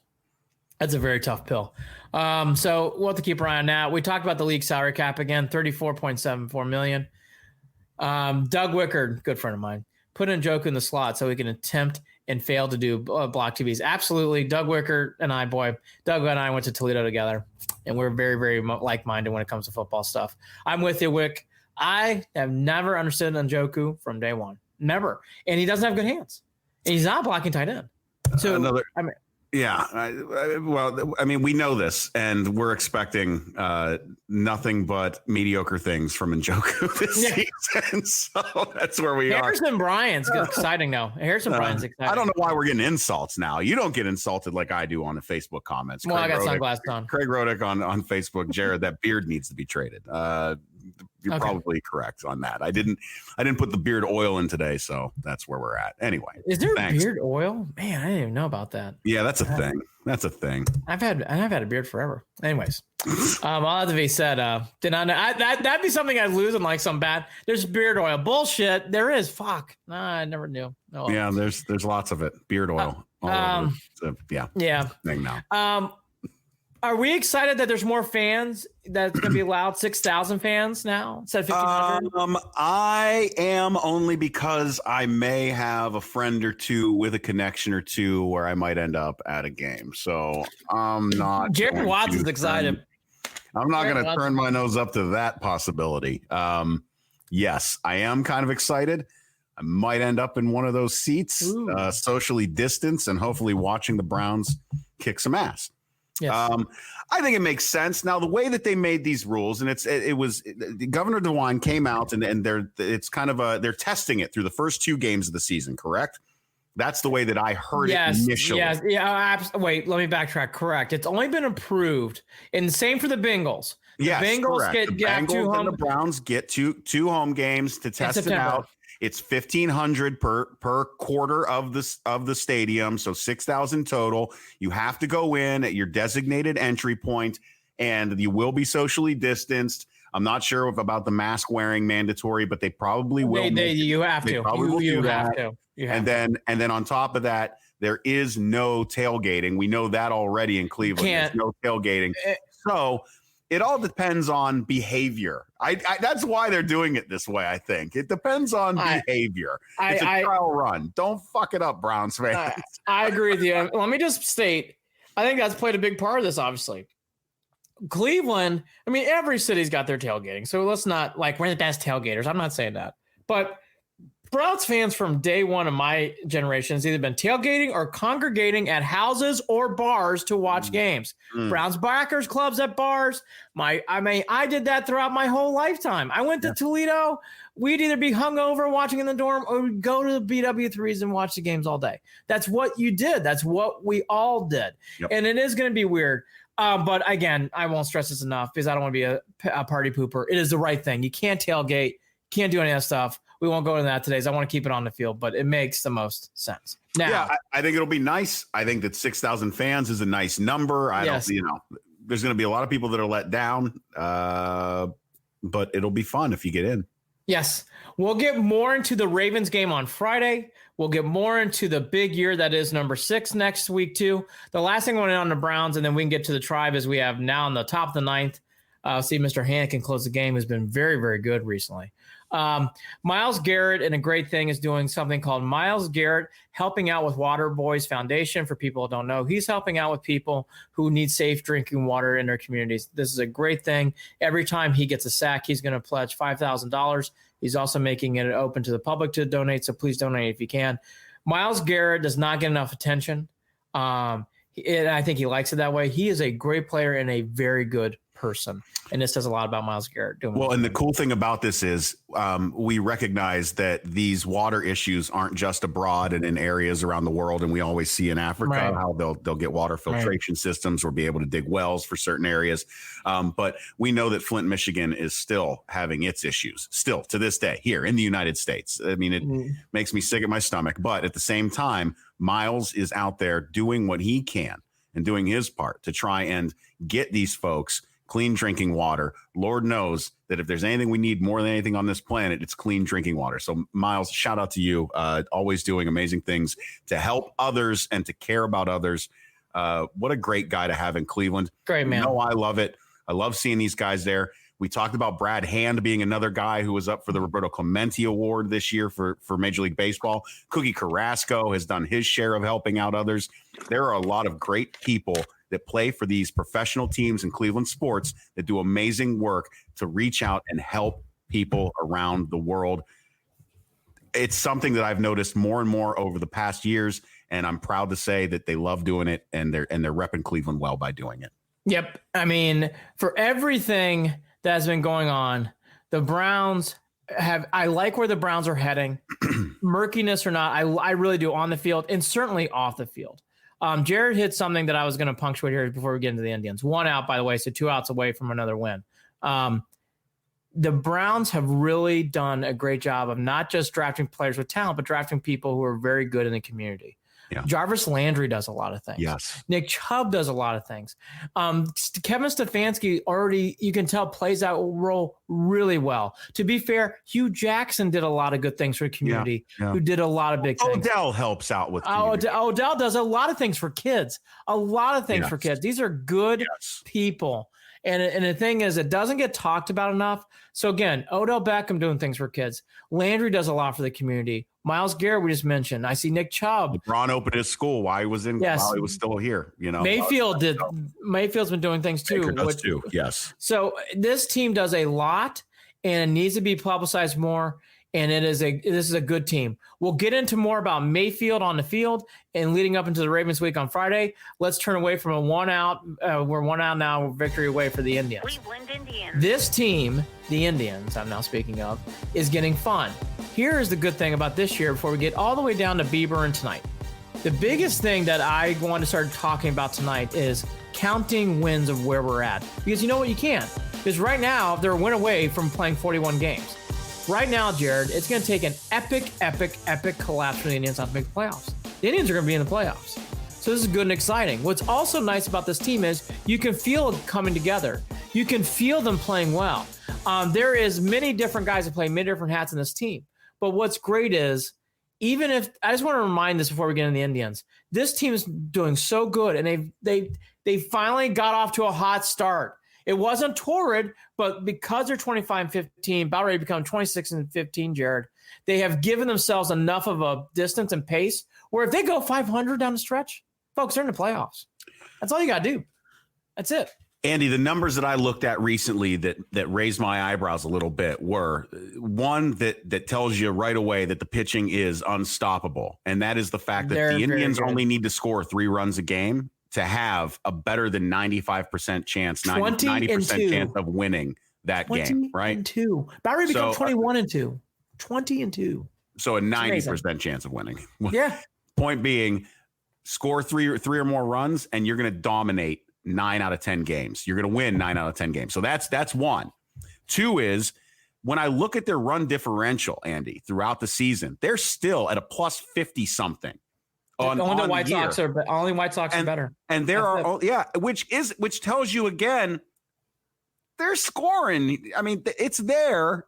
That's a very tough pill. So we'll have to keep our eye on that. We talked about the league salary cap again, $34.74 million. Doug Wickard, good friend of mine, put in Njoku in the slot so he can attempt and fail to do block TVs. Absolutely. Doug Wickard and Doug and I went to Toledo together, and we're very, very like-minded when it comes to football stuff. I'm with you, Wick. I have never understood Njoku from day one. Never. And he doesn't have good hands. And he's not blocking tight end. So, we know this, and we're expecting nothing but mediocre things from Njoku this season. So that's where we are. Harrison Bryant's exciting now. Harrison Bryant's exciting. I don't know why we're getting insults now. You don't get insulted like I do on the Facebook comments. Well, I got sunglasses on. Craig Rodick on Facebook. Jared, that beard needs to be traded. You're probably correct on that. I didn't put the beard oil in today, so that's where we're at. Anyway, is there beard oil? Man, I didn't even know about that. Yeah, that's a thing. That's a thing. I've had a beard forever. Anyways, all that to be said, did not know that'd be something I'd lose in like some bad. There's beard oil. Bullshit. There is. Fuck. Nah, I never knew. Oh, yeah, there's lots of it. Beard oil. All over. So, yeah. Thing now. Are we excited that there's more fans that's going to be allowed? 6,000 fans now instead of 1,500? I am, only because I may have a friend or two with a connection or two where I might end up at a game. So I'm not. Jared Watson's excited. I'm not going to turn my nose up to that possibility. Yes, I am kind of excited. I might end up in one of those seats, socially distanced, and hopefully watching the Browns kick some ass. Yes. I think it makes sense. Now, the way that they made these rules, and it was Governor DeWine came out and they're testing it through the first 2 games of the season, correct? That's the way that I heard it initially. Yes. Yeah. Wait, let me backtrack. Correct. It's only been approved, and same for the Bengals. The Bengals correct. The Browns get two home games to test it out. It's $1,500 per quarter of the stadium, so 6,000 total. You have to go in at your designated entry point, and you will be socially distanced. I'm not sure about the mask wearing mandatory, but they probably will. You have to. You have to. And then on top of that, there is no tailgating. We know that already in Cleveland. There's no tailgating. So it all depends on behavior. That's why they're doing it this way, I think. It depends on behavior. It's a trial run. Don't fuck it up, Browns fans. I agree with you. Let me just state, I think that's played a big part of this, obviously. Cleveland, I mean, every city's got their tailgating. So let's not, we're the best tailgaters. I'm not saying that. But Browns fans from day one of my generation has either been tailgating or congregating at houses or bars to watch games. Browns backers clubs at bars. I did that throughout my whole lifetime. I went to Toledo. We'd either be hungover watching in the dorm or we'd go to the BW3s and watch the games all day. That's what you did. That's what we all did. Yep. And it is going to be weird. But again, I won't stress this enough because I don't want to be a party pooper. It is the right thing. You can't tailgate. Can't do any of that stuff. We won't go into that today. So I want to keep it on the field, but it makes the most sense. Now, I think it'll be nice. I think that 6,000 fans is a nice number. There's going to be a lot of people that are let down, but it'll be fun if you get in. Yes. We'll get more into the Ravens game on Friday. We'll get more into the big year that is number 6 next week too. The last thing I want to on the Browns, and then we can get to the Tribe as we have now in the top of the 9th. See Mr. Hank can close the game, has been very, very good recently. Myles Garrett, and a great thing, is doing something called Myles Garrett Helping Out with Water Boys Foundation. For people who don't know, he's helping out with people who need safe drinking water in their communities. This is a great thing. Every time he gets a sack, he's going to pledge $5,000. He's also making it open to the public to donate, so please donate if you can. Myles Garrett does not get enough attention. And I think he likes it that way. He is a great player and a very good person. And this says a lot about Myles Garrett doing well. And the cool thing about this is we recognize that these water issues aren't just abroad and in areas around the world. And we always see in Africa how they'll get water filtration systems or be able to dig wells for certain areas. But we know that Flint, Michigan is still having its issues still to this day here in the United States. I mean, it makes me sick at my stomach. But at the same time, Myles is out there doing what he can and doing his part to try and get these folks clean drinking water. Lord knows that if there's anything we need more than anything on this planet, it's clean drinking water. So Myles, shout out to you. Always doing amazing things to help others and to care about others. What a great guy to have in Cleveland. Great man. I love it. I love seeing these guys there. We talked about Brad Hand being another guy who was up for the Roberto Clemente Award this year for Major League Baseball. Cookie Carrasco has done his share of helping out others. There are a lot of great people that play for these professional teams in Cleveland sports that do amazing work to reach out and help people around the world. It's something that I've noticed more and more over the past years, and I'm proud to say that they love doing it, and they're repping Cleveland well by doing it. Yep. I mean, for everything that's been going on, the Browns I like where the Browns are heading, murkiness or not. I really do on the field and certainly off the field. Jared hit something that I was going to punctuate here before we get into the Indians. 1 out, by the way, so 2 outs away from another win. The Browns have really done a great job of not just drafting players with talent, but drafting people who are very good in the community. Yeah. Jarvis Landry does a lot of things. Yes. Nick Chubb does a lot of things. Kevin Stefanski already, you can tell, plays that role really well. To be fair, Hugh Jackson did a lot of good things for the community, who did a lot of big things. Odell helps out with Odell does a lot of things for kids. A lot of things for kids. These are good people. And the thing is, it doesn't get talked about enough. So again, Odell Beckham doing things for kids. Landry does a lot for the community. Myles Garrett, we just mentioned. I see Nick Chubb. LeBron opened his school while he was still here. Mayfield's been doing things too. Too. Yes. So this team does a lot, and it needs to be publicized more. And this is a good team. We'll get into more about Mayfield on the field and leading up into the Ravens week on Friday. Let's turn away from a 1 out. We're 1 out now, victory away for the Indians. Cleveland Indians. This team, the Indians, I'm now speaking of, is getting fun. Here is the good thing about this year before we get all the way down to Bieber and tonight. The biggest thing that I want to start talking about tonight is counting wins of where we're at. Because you know what? You can. Because right now, they're a win away from playing 41 games. Right now, Jared, it's going to take an epic collapse for the Indians not to make the playoffs. The Indians are going to be in the playoffs. So this is good and exciting. What's also nice about this team is you can feel it coming together. You can feel them playing well. There is many different guys that play many different hats in this team. But what's great is, even if I just want to remind this before we get into the Indians, this team is doing so good, and they finally got off to a hot start. It wasn't torrid, but because they're 25-15, about ready to become 26-15, Jared, they have given themselves enough of a distance and pace where if they go 500 down the stretch, folks, they're in the playoffs. That's all you got to do. That's it. Andy, the numbers that I looked at recently that raised my eyebrows a little bit were one that tells you right away that the pitching is unstoppable. And that is the fact that the Indians only need to score 3 runs a game to have a better than 95% chance, 90% chance of winning that game, right? 20-2. Barry become 21-2. 20-2. So a 90% chance of winning. Yeah. Point being, score three or more runs, and you're going to dominate 9 out of 10 games. You're going to win 9 out of 10 games. So that's one. 2 is, when I look at their run differential, Andy, throughout the season, they're still at a plus 50 something. Only White Sox are better. And there which tells you again, they're scoring. I mean, it's there.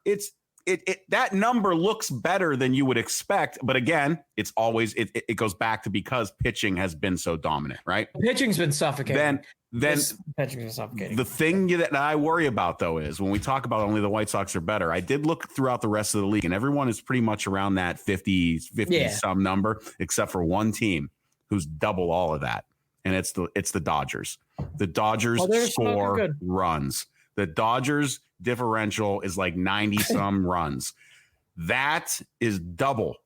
That number looks better than you would expect. But again, it's always it goes back to because pitching has been so dominant, right? Pitching's been suffocating. Then pitching's been suffocating. The thing that I worry about, though, is when we talk about only the White Sox are better, I did look throughout the rest of the league, and everyone is pretty much around that 50 some number, except for one team who's double all of that, and it's the Dodgers. The Dodgers score runs. The Dodgers differential is like 90 some runs. That is double.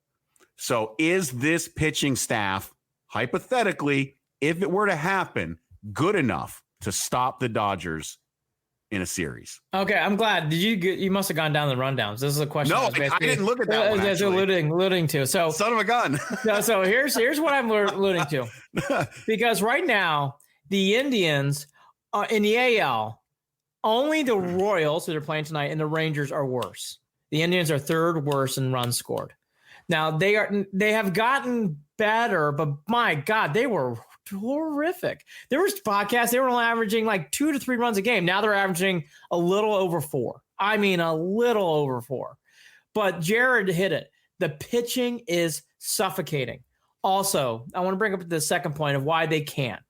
So is this pitching staff, hypothetically, if it were to happen, good enough to stop the Dodgers in a series. Okay, I'm glad. You must have gone down the rundowns. This is a question. No, I didn't look at that one, alluding to. So son of a gun. so here's what I'm alluding to. Because right now the Indians in the AL, only the Royals that are playing tonight and the Rangers are worse. The Indians are third worst in runs scored. Now they have gotten better, but my God, they were horrific. There was podcasts, they were only averaging like 2 to 3 runs a game. Now they're averaging a little over 4. I mean, a little over 4. But Jared hit it. The pitching is suffocating. Also, I want to bring up the second point of why they can't.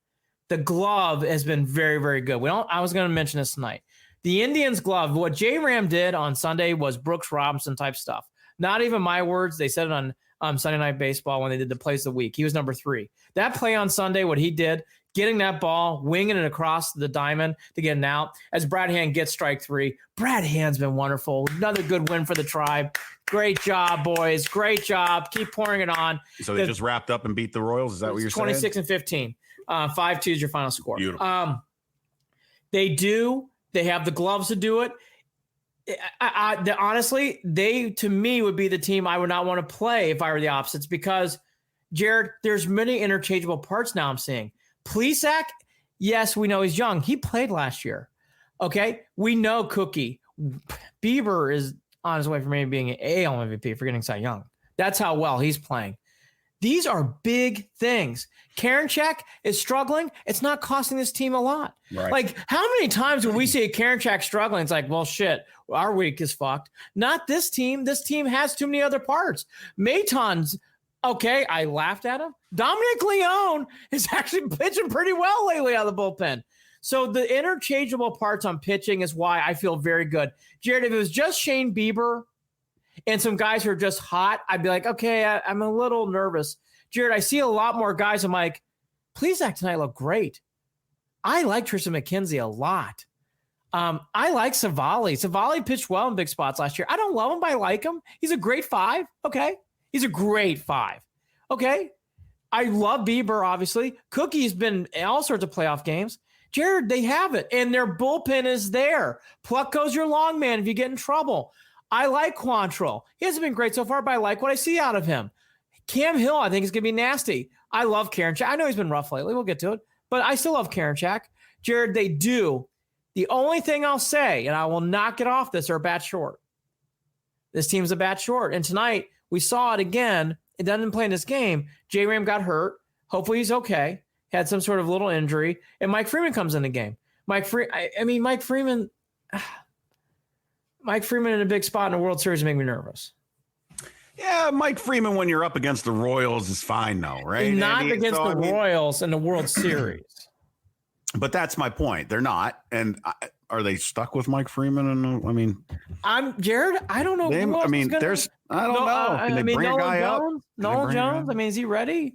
The glove has been very, very good. I was going to mention this tonight. The Indians glove, what J-Ram did on Sunday was Brooks Robinson type stuff. Not even my words. They said it on Sunday Night Baseball when they did the plays of the week. He was number 3. That play on Sunday, what he did, getting that ball, winging it across the diamond to get an out as Brad Hand gets strike 3. Brad Hand's been wonderful. Another good win for the Tribe. Great job, boys. Great job. Keep pouring it on. So they just wrapped up and beat the Royals? Is that what you're 26 saying? 26 and 15. 5-2 is your final score. Beautiful. They have the gloves to do it. Honestly, they, to me, would be the team I would not want to play if I were the opposites because, Jared, there's many interchangeable parts now I'm seeing. Plesac, yes, we know he's young. He played last year. Okay? We know Cookie. Bieber is on his way from maybe being an AL MVP for getting Cy Young. That's how well he's playing. These are big things. Karinchak is struggling. It's not costing this team a lot. Right. Like, how many times when we see a Karinchak struggling, it's like, well, shit, our week is fucked. Not this team. This team has too many other parts. Maton's, okay, I laughed at him. Dominic Leone is actually pitching pretty well lately out of the bullpen. So the interchangeable parts on pitching is why I feel very good. Jared, if it was just Shane Bieber and some guys who are just hot, I'd be like, okay, I'm a little nervous. Jared, I see a lot more guys. I'm like, Plesac tonight look great. I like Tristan McKenzie a lot. I like Savali. Savali pitched well in big spots last year. I don't love him, but I like him. He's a great 5. Okay. He's a great 5. Okay. I love Bieber, obviously. Cookie's been in all sorts of playoff games. Jared, they have it. And their bullpen is there. Pluck goes your long man if you get in trouble. I like Quantrill. He hasn't been great so far, but I like what I see out of him. Cam Hill, I think, is going to be nasty. I love Karinchak. I know he's been rough lately. We'll get to it. But I still love Karinchak. Jared, they do. The only thing I'll say, and I will not get off this, are a bat short. This team's a bat short. And tonight, we saw it again. It doesn't play in this game. J-Ram got hurt. Hopefully he's okay. Had some sort of little injury. And Mike Freeman comes in the game. Mike Freeman in a big spot in the World Series make me nervous. Yeah, Mike Freeman when you're up against the Royals is fine though, right? Not Andy? Against the Royals in the World Series. But that's my point. They're not. And are they stuck with Mike Freeman? I'm Jared. I don't know. I don't know. Can they bring a guy up? Nolan Jones. I mean, is he ready?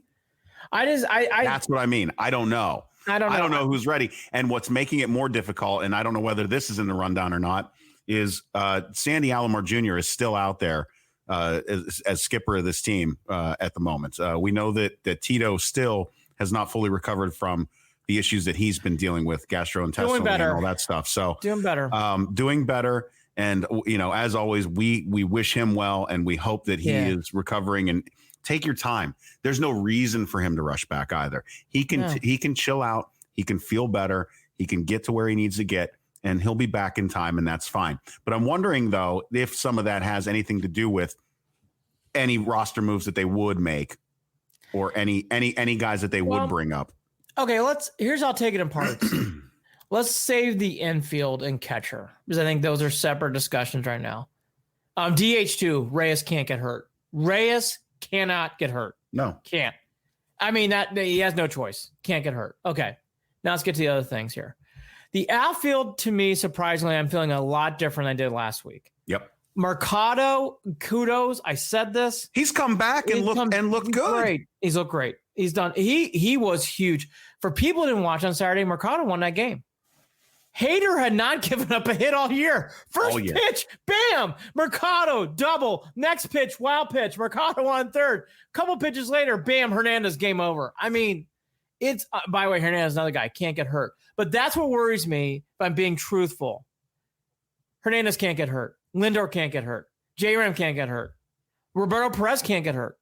That's what I mean. I don't know. I don't know who's ready. And what's making it more difficult, and I don't know whether this is in the rundown or not, is Sandy Alomar Jr. is still out there as skipper of this team at the moment. We know that Tito still has not fully recovered from the issues that he's been dealing with, gastrointestinal and all that stuff. So doing better. And, as always, we wish him well, and we hope that he is recovering. And take your time. There's no reason for him to rush back either. He can chill out. He can feel better. He can get to where he needs to get, and he'll be back in time, and that's fine. But I'm wondering, though, if some of that has anything to do with any roster moves that they would make, or any guys that they would bring up. Okay, I'll take it in parts. Let's save the infield and catcher, because I think those are separate discussions right now. DH2, Reyes can't get hurt. Reyes cannot get hurt. No. Can't. I mean, that he has no choice. Can't get hurt. Okay. Now let's get to the other things here. The outfield, to me, surprisingly, I'm feeling a lot different than I did last week. Yep. Mercado, kudos. I said this. He's come back and looked good. Great. He's looked great. He's done. He was huge. For people who didn't watch on Saturday, Mercado won that game. Hader had not given up a hit all year. First pitch, bam, Mercado, double. Next pitch, wild pitch, Mercado on third. Couple pitches later, bam, Hernandez, game over. I mean, it's, by the way, Hernandez, another guy, can't get hurt. But that's what worries me, if I'm being truthful. Hernandez can't get hurt. Lindor can't get hurt. J-Ram can't get hurt. Roberto Perez can't get hurt.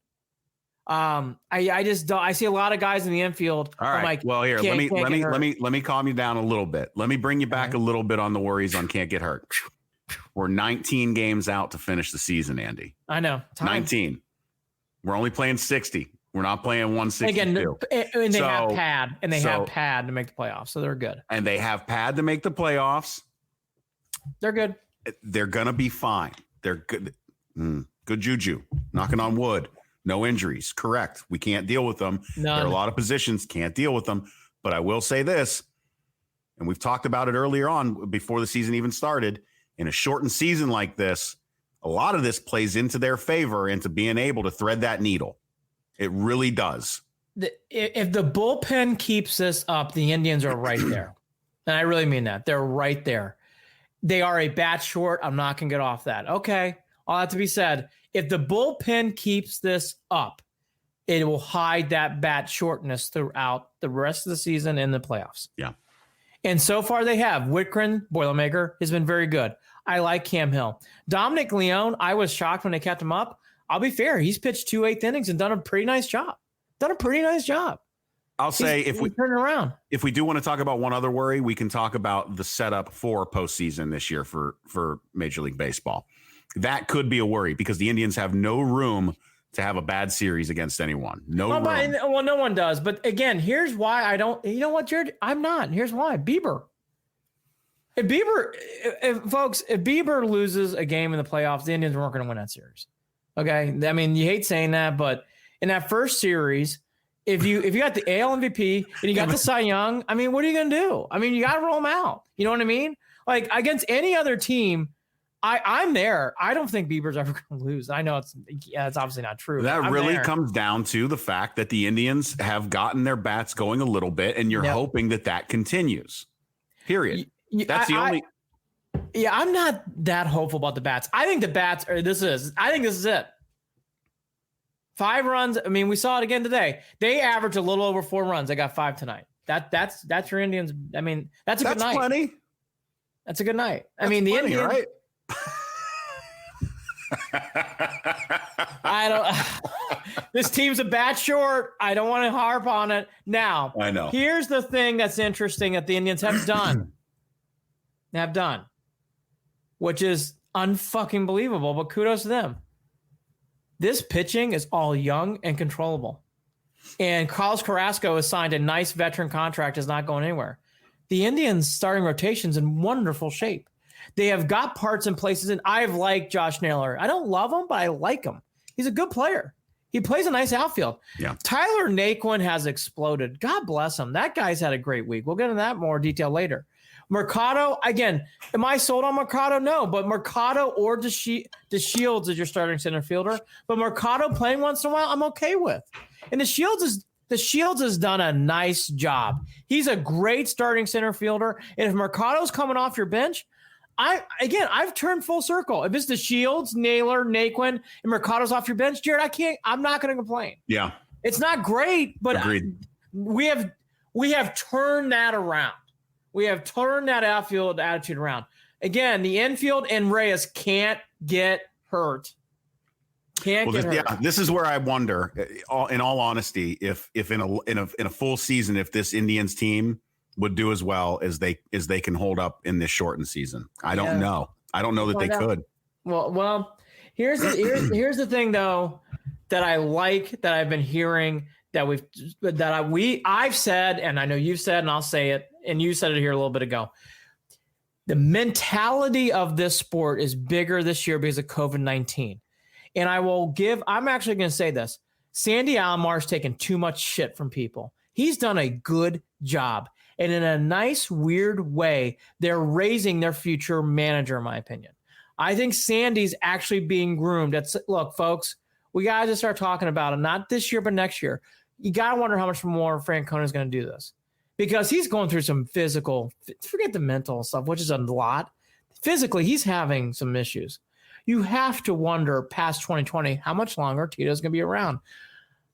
I just don't. I see a lot of guys in the infield. All right. Like, well, here, let me calm you down a little bit. Let me bring you back a little bit on the worries on can't get hurt. We're 19 games out to finish the season, Andy. I know. 19. We're only playing 60. We're not playing 162. Again, and they have pad, have pad to make the playoffs, so they're good. And they have pad to make the playoffs. They're good. They're gonna be fine. They're good. Good juju. Knocking on wood. No injuries. Correct. We can't deal with them. None. There are a lot of positions can't deal with them. But I will say this, and we've talked about it earlier on before the season even started. In a shortened season like this, a lot of this plays into their favor, into being able to thread that needle. It really does. If the bullpen keeps this up, the Indians are right there. And I really mean that. They're right there. They are a bat short. I'm not going to get off that. Okay. All that to be said, if the bullpen keeps this up, it will hide that bat shortness throughout the rest of the season and the playoffs. Yeah. And so far they have. Whitgren, Boilermaker, has been very good. I like Cam Hill. Dominic Leone, I was shocked when they kept him up. I'll be fair. He's pitched 2 8th innings and done a pretty nice job. I'll say if we turn around. If we do want to talk about one other worry, we can talk about the setup for postseason this year for Major League Baseball. That could be a worry because the Indians have no room to have a bad series against anyone. No room. Well, no one does. But again, here's why I don't. You know what, Jared? I'm not. Here's why. Bieber. If Bieber loses a game in the playoffs, the Indians weren't going to win that series. Okay, I mean, you hate saying that, but in that first series, if you got the AL MVP and you got the Cy Young, I mean, what are you going to do? I mean, you got to roll them out. You know what I mean? Like against any other team, I'm there. I don't think Bieber's ever going to lose. I know it's obviously not true. That really comes down to the fact that the Indians have gotten their bats going a little bit, and you're hoping that continues. Period. That's the only. I'm not that hopeful about the bats. I think the bats I think this is it. 5 runs. I mean, we saw it again today. They averaged a little over 4 runs. They got 5 tonight. That's your Indians. I mean, that's a good night. Plenty. That's a good night. That's the Indians, right? This team's a bat short. I don't want to harp on it. Now, I know. Here's the thing that's interesting that the Indians have done. Which is unfucking believable, but kudos to them. This pitching is all young and controllable. And Carlos Carrasco has signed a nice veteran contract, is not going anywhere. The Indians' starting rotation's in wonderful shape. They have got parts in places, and I've liked Josh Naylor. I don't love him, but I like him. He's a good player. He plays a nice outfield. Yeah. Tyler Naquin has exploded. God bless him. That guy's had a great week. We'll get into that more detail later. Mercado, again, am I sold on Mercado? No, but Mercado or DeShields is your starting center fielder. But Mercado playing once in a while, I'm okay with. And DeShields has done a nice job. He's a great starting center fielder. And if Mercado's coming off your bench, I've turned full circle. If it's DeShields, Naylor, Naquin, and Mercado's off your bench, Jared, I'm not going to complain. Yeah. It's not great, but we have turned that around. We have turned that outfield attitude around. Again, the infield and Reyes can't get hurt. Yeah, this is where I wonder, in all honesty, if in a full season, if this Indians team would do as well as they can hold up in this shortened season. I don't know. I don't know that they could. Well, here's the thing though that I like that I've been hearing I've said, and I know you've said, and I'll say it, and you said it here a little bit ago. The mentality of this sport is bigger this year because of COVID-19. And I'm actually going to say this. Sandy Almar's taken too much shit from people. He's done a good job. And in a nice, weird way, they're raising their future manager, in my opinion. I think Sandy's actually being groomed. Look, folks, we got to just start talking about it. Not this year, but next year. You got to wonder how much more Francona is going to do this. Because he's going through some physical, forget the mental stuff, which is a lot. Physically, he's having some issues. You have to wonder past 2020 how much longer Tito's going to be around.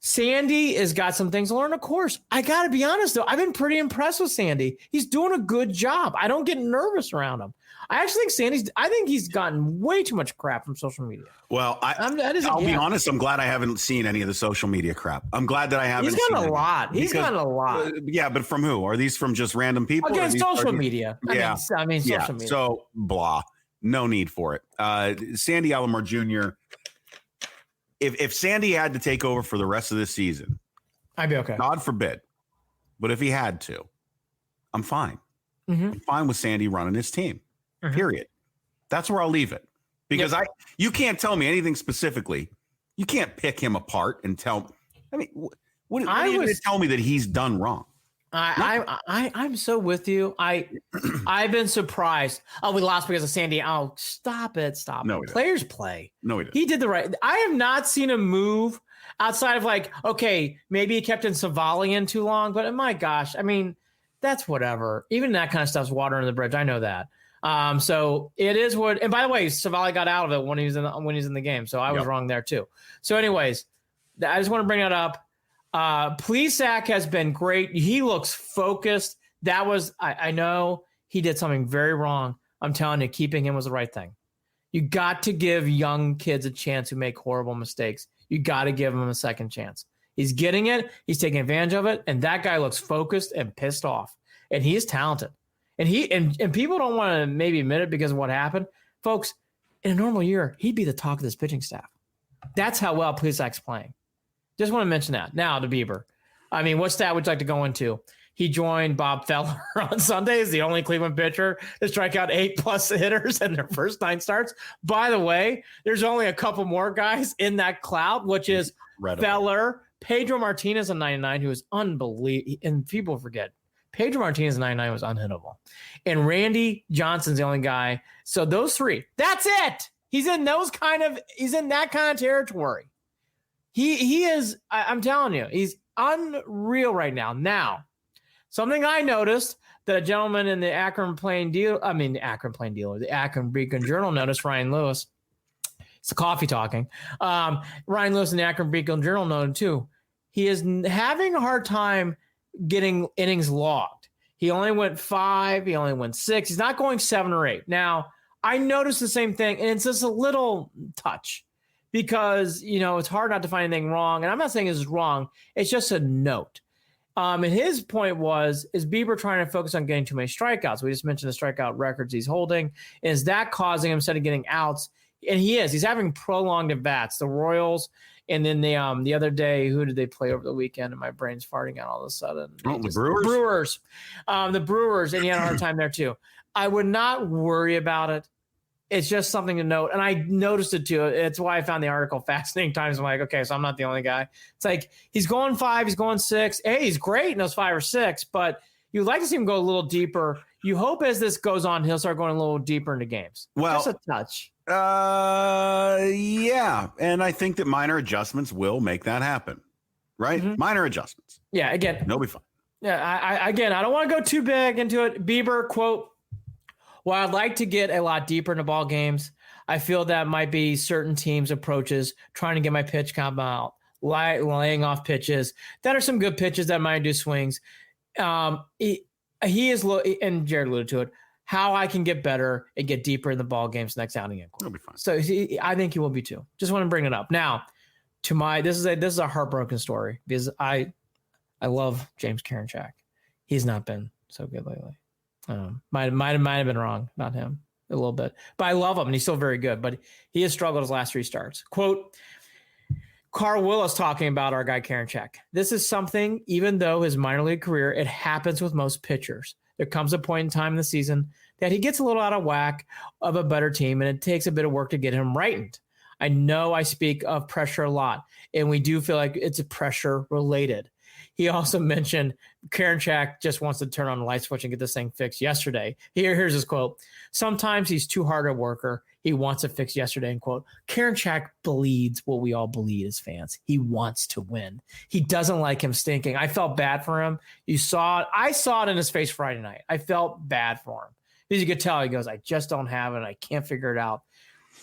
Sandy has got some things to learn, of course. I got to be honest, though. I've been pretty impressed with Sandy. He's doing a good job. I don't get nervous around him. I actually think I think he's gotten way too much crap from social media. Well, I'll be honest. I'm glad I haven't seen any of the social media crap. I'm glad that I haven't. He's gotten a lot. He's gotten a lot. Yeah, but from who? Are these from just random people? Again, social media. Yeah. I mean, social media. So, blah. No need for it. Sandy Alomar Jr., if Sandy had to take over for the rest of this season, I'd be okay. God forbid. But if he had to, I'm fine. Mm-hmm. I'm fine with Sandy running his team. Mm-hmm. Period. That's where I'll leave it. Because you can't tell me anything specifically. You can't pick him apart and tell. I mean, what are you going to tell me that he's done wrong? I'm so with you. I've been surprised. Oh, we lost because of Sandy. Oh, stop it. No, players play. No, he didn't. He did the right. I have not seen him move outside of like, okay, maybe he kept in Savali in too long, but my gosh, I mean, that's whatever. Even that kind of stuff's water under the bridge. I know that. So it is what. And by the way, Savali got out of it when he was in the game, so I was wrong there too. So, anyways, I just want to bring that up. Plesac has been great. He looks focused. That was, I know he did something very wrong. I'm telling you, keeping him was the right thing. You got to give young kids a chance who make horrible mistakes. You got to give them a second chance. He's getting it. He's taking advantage of it. And that guy looks focused and pissed off. And he is talented. And and people don't want to maybe admit it because of what happened. Folks, in a normal year, he'd be the talk of this pitching staff. That's how well Plesac's playing. Just want to mention that. Now to Bieber. I mean, what stat would you like to go into? He joined Bob Feller on Sunday as the only Cleveland pitcher to strike out 8+ hitters in their first 9 starts. By the way, there's only a couple more guys in that cloud, which is Feller, Pedro Martinez in 99, who is unbelievable. And people forget, Pedro Martinez in 99 was unhittable. And Randy Johnson's the only guy. So those 3, that's it. He's in that kind of territory. He is, I'm telling you, he's unreal right now. Now, something I noticed that a gentleman in the Akron Beacon Journal noticed, Ryan Lewis. It's the coffee talking. Ryan Lewis in the Akron Beacon Journal noted too. He is having a hard time getting innings logged. He only went 5. He only went 6. He's not going 7 or 8. Now, I noticed the same thing, and it's just a little touch. Because, it's hard not to find anything wrong. And I'm not saying this is wrong. It's just a note. And his point is Bieber trying to focus on getting too many strikeouts? We just mentioned the strikeout records he's holding. Is that causing him, instead of getting outs? And he's having prolonged at-bats. The Royals, and then the other day, who did they play over the weekend? And my brain's farting out all of a sudden. The Brewers? The Brewers, and he had a hard time there too. I would not worry about it. It's just something to note. And I noticed it too. It's why I found the article fascinating times. I'm like, okay, so I'm not the only guy. It's like, he's going 5, he's going 6. Hey, he's great in those 5 or 6, but you'd like to see him go a little deeper. You hope as this goes on, he'll start going a little deeper into games. Well, just a touch. Yeah. And I think that minor adjustments will make that happen. Right? Mm-hmm. Minor adjustments. Yeah, again. They'll be fine. Yeah, I don't want to go too big into it. Bieber, quote, "While I'd like to get a lot deeper into ball games, I feel that might be certain teams' approaches trying to get my pitch count out, laying off pitches that are some good pitches that might do swings." He is, and Jared alluded to it, how I can get better and get deeper in the ball games next outing. He'll be fine. So I think he will be too. Just want to bring it up. Now, this is a heartbroken story because I love James Karinchak. He's not been so good lately. Might have been wrong, not him, a little bit. But I love him, and he's still very good. But he has struggled his last 3 starts. Quote, Carl Willis talking about our guy Karinchak. "This is something, even though his minor league career, it happens with most pitchers. There comes a point in time in the season that he gets a little out of whack of a better team, and it takes a bit of work to get him rightened. I know I speak of pressure a lot, and we do feel like it's pressure related." He also mentioned Karinchak just wants to turn on the light switch and get this thing fixed yesterday. Here's his quote. "Sometimes he's too hard a worker. He wants it fixed yesterday," end quote. Karinchak bleeds what we all bleed as fans. He wants to win. He doesn't like him stinking. I felt bad for him. You saw it. I saw it in his face Friday night. I felt bad for him. Because you could tell, he goes, "I just don't have it. I can't figure it out."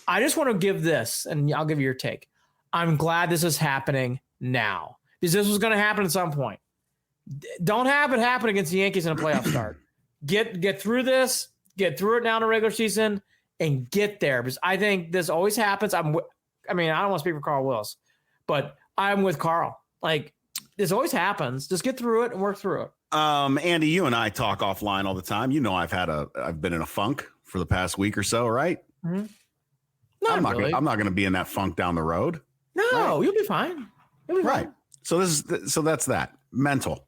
I just want to give this, and I'll give you your take. I'm glad this is happening now, because this was going to happen at some point. Don't have it happen against the Yankees in a playoff start. Get through this, get through it now in the regular season, and get there. Because I think this always happens. I don't want to speak for Carl Willis, but I'm with Carl. Like, this always happens. Just get through it and work through it. Andy, you and I talk offline all the time. You know, I've been in a funk for the past week or so, right? Mm-hmm. I'm not going to be in that funk down the road. No, right. You'll be fine. You'll be fine. So that's that mental.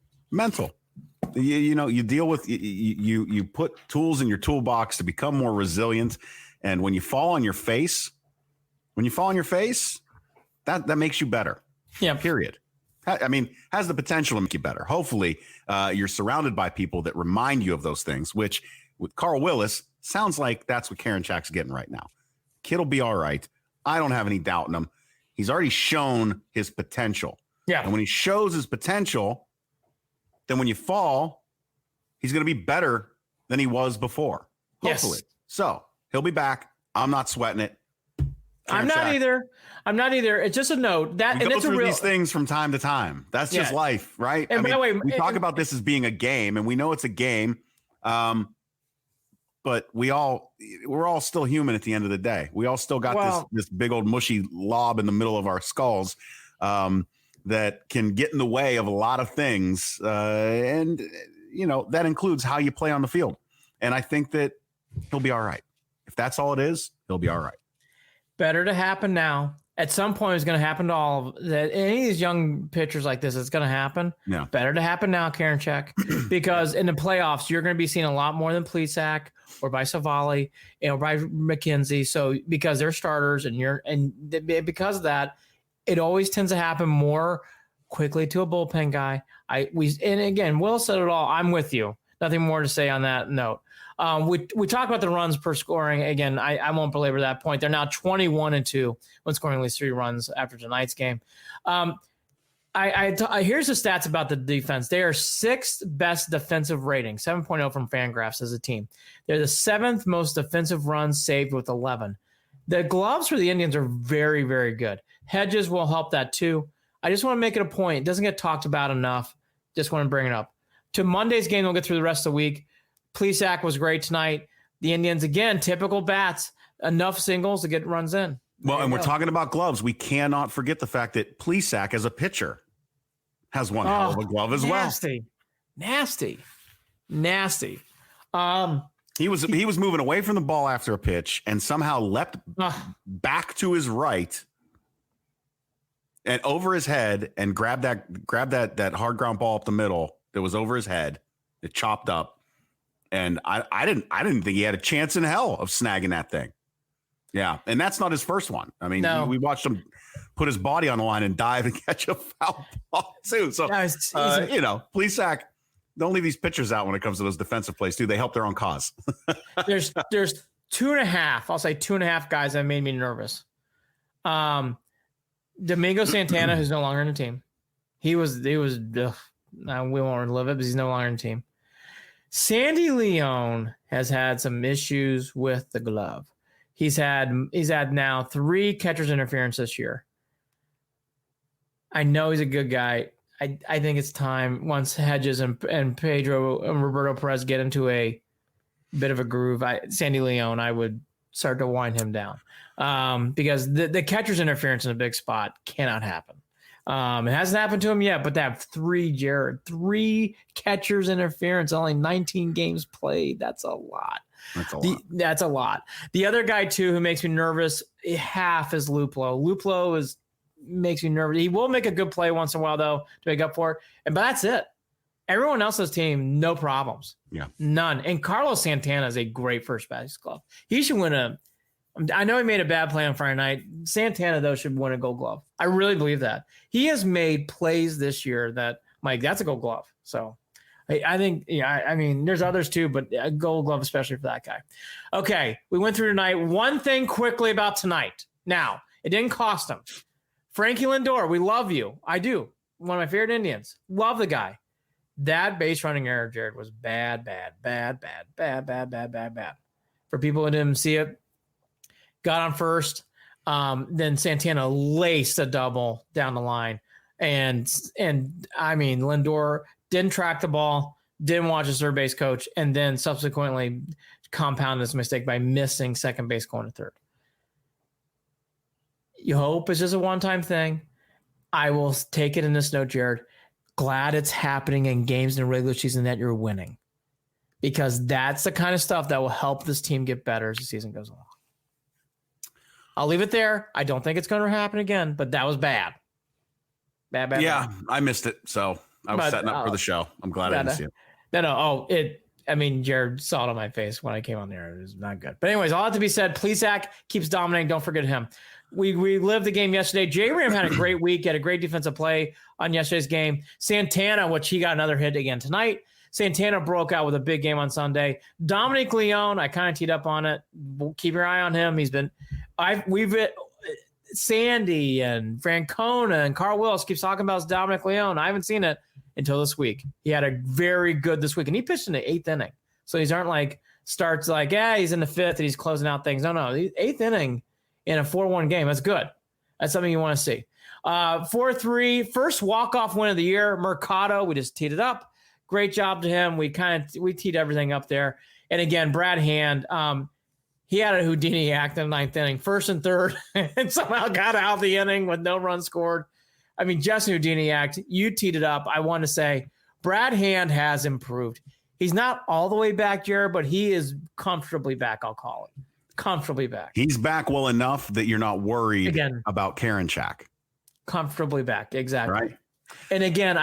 You deal with you put tools in your toolbox to become more resilient. And when you fall on your face, that makes you better. Yeah. Period. I mean, has the potential to make you better. Hopefully, you're surrounded by people that remind you of those things, which with Carl Willis sounds like that's what Karinchak's getting right now. Kid will be all right. I don't have any doubt in him. He's already shown his potential. Yeah. And when he shows his potential, then when you fall, he's going to be better than he was before. Hopefully. Yes. So he'll be back. I'm not sweating it. I'm not either. It's just a note that we and go it's through a real these things from time to time. That's just life, right? And by the way, we talk about this as being a game, and we know it's a game. But we're all still human at the end of the day. We all still got this big old mushy lob in the middle of our skulls that can get in the way of a lot of things. And that includes how you play on the field. And I think that he'll be all right. If that's all it is, he'll be all right. Better to happen now. At some point, it's going to happen to all of that. Any of these young pitchers like this, it's going to happen. Yeah. Better to happen now, Karinchak, because in the playoffs, you're going to be seeing a lot more than Plesac or by Savali or by McKenzie. So because they're starters and because of that, it always tends to happen more quickly to a bullpen guy. And again, Will said it all. I'm with you. Nothing more to say on that note. We talk about the runs per scoring. Again, I won't belabor that point. They're now 21-2 when scoring at least 3 runs after tonight's game. Here's the stats about the defense. They are 6th best defensive rating, 7.0 from Fangraphs as a team. They're the 7th most defensive runs saved with 11. The gloves for the Indians are very, very good. Hedges will help that too. I just want to make it a point. It doesn't get talked about enough. Just want to bring it up. To Monday's game, we'll get through the rest of the week. Plesac was great tonight. The Indians, again, typical bats, enough singles to get runs in. Well, and we're talking about gloves. We cannot forget the fact that Plesac as a pitcher has one hell of a glove as well. Nasty. He was moving away from the ball after a pitch and somehow leapt back to his right and over his head and grabbed that hard ground ball up the middle that was over his head. It chopped up. And I didn't think he had a chance in hell of snagging that thing. Yeah, and that's not his first one. I mean, we watched him put his body on the line and dive and catch a foul ball too. So, Plesac, don't leave these pitchers out when it comes to those defensive plays too. They help their own cause. there's 2.5. I'll say 2.5 guys that made me nervous. Domingo Santana, who's no longer in the team. He was. We won't relive it, but he's no longer in the team. Sandy Leone has had some issues with the glove. He's had now 3 catcher's interference this year. I know he's a good guy. I think it's time once Hedges and Pedro and Roberto Perez get into a bit of a groove. Sandy Leone, I would start to wind him down because the catcher's interference in a big spot cannot happen. It hasn't happened to him yet, but to have 3 catchers interference, only 19 games played. That's a lot. That's a lot. The other guy too, who makes me nervous, half is Luplow. Luplow makes me nervous. He will make a good play once in a while though to make up for it. But that's it. Everyone else's team, no problems. Yeah. None. And Carlos Santana is a great first base glove. He should win I know he made a bad play on Friday night. Santana, though, should win a Gold Glove. I really believe that. He has made plays this year that, Mike, that's a Gold Glove. So I think, I mean, there's others too, but a Gold Glove, especially for that guy. Okay, we went through tonight. One thing quickly about tonight. Now, it didn't cost him. Frankie Lindor, we love you. I do. One of my favorite Indians. Love the guy. That base running error, Jared, was bad. For people who didn't see it, got on first. Then Santana laced a double down the line. And I mean, Lindor didn't track the ball, didn't watch his third base coach, and then subsequently compounded this mistake by missing second base going to third. You hope it's just a one-time thing. I will take it in this note, Jared. Glad it's happening in games in the regular season that you're winning, because that's the kind of stuff that will help this team get better as the season goes along. I'll leave it there. I don't think it's going to happen again, but that was bad. Bad. Yeah, I missed it. So I was setting up for the show. I'm glad I didn't see it. No. Jared saw it on my face when I came on there. It was not good. But anyways, all that to be said, Plesac keeps dominating. Don't forget him. We lived the game yesterday. J-Ram had a great week. Had a great defensive play on yesterday's game. Santana, which he got another hit again tonight. Santana broke out with a big game on Sunday. Dominic Leone, I kind of teed up on it. Keep your eye on him. Sandy and Francona and Carl Willis keeps talking about Dominic Leone. I haven't seen it until this week. He had a very good this week, and he pitched in the 8th inning. So these aren't like starts like, he's in the 5th and he's closing out things. No, the 8th inning in a 4-1 game. That's good. That's something you want to see. 4-3, first walk-off win of the year. Mercado, we just teed it up. Great job to him. We teed everything up there. And again, Brad Hand, he had a Houdini act in the 9th inning, 1st and 3rd, and somehow got out of the inning with no run scored. I mean, just a Houdini act. You teed it up. I want to say Brad Hand has improved. He's not all the way back, Jared, but he is comfortably back, I'll call it. Comfortably back. He's back well enough that you're not worried about Karinchak. Comfortably back, exactly. Right. And again,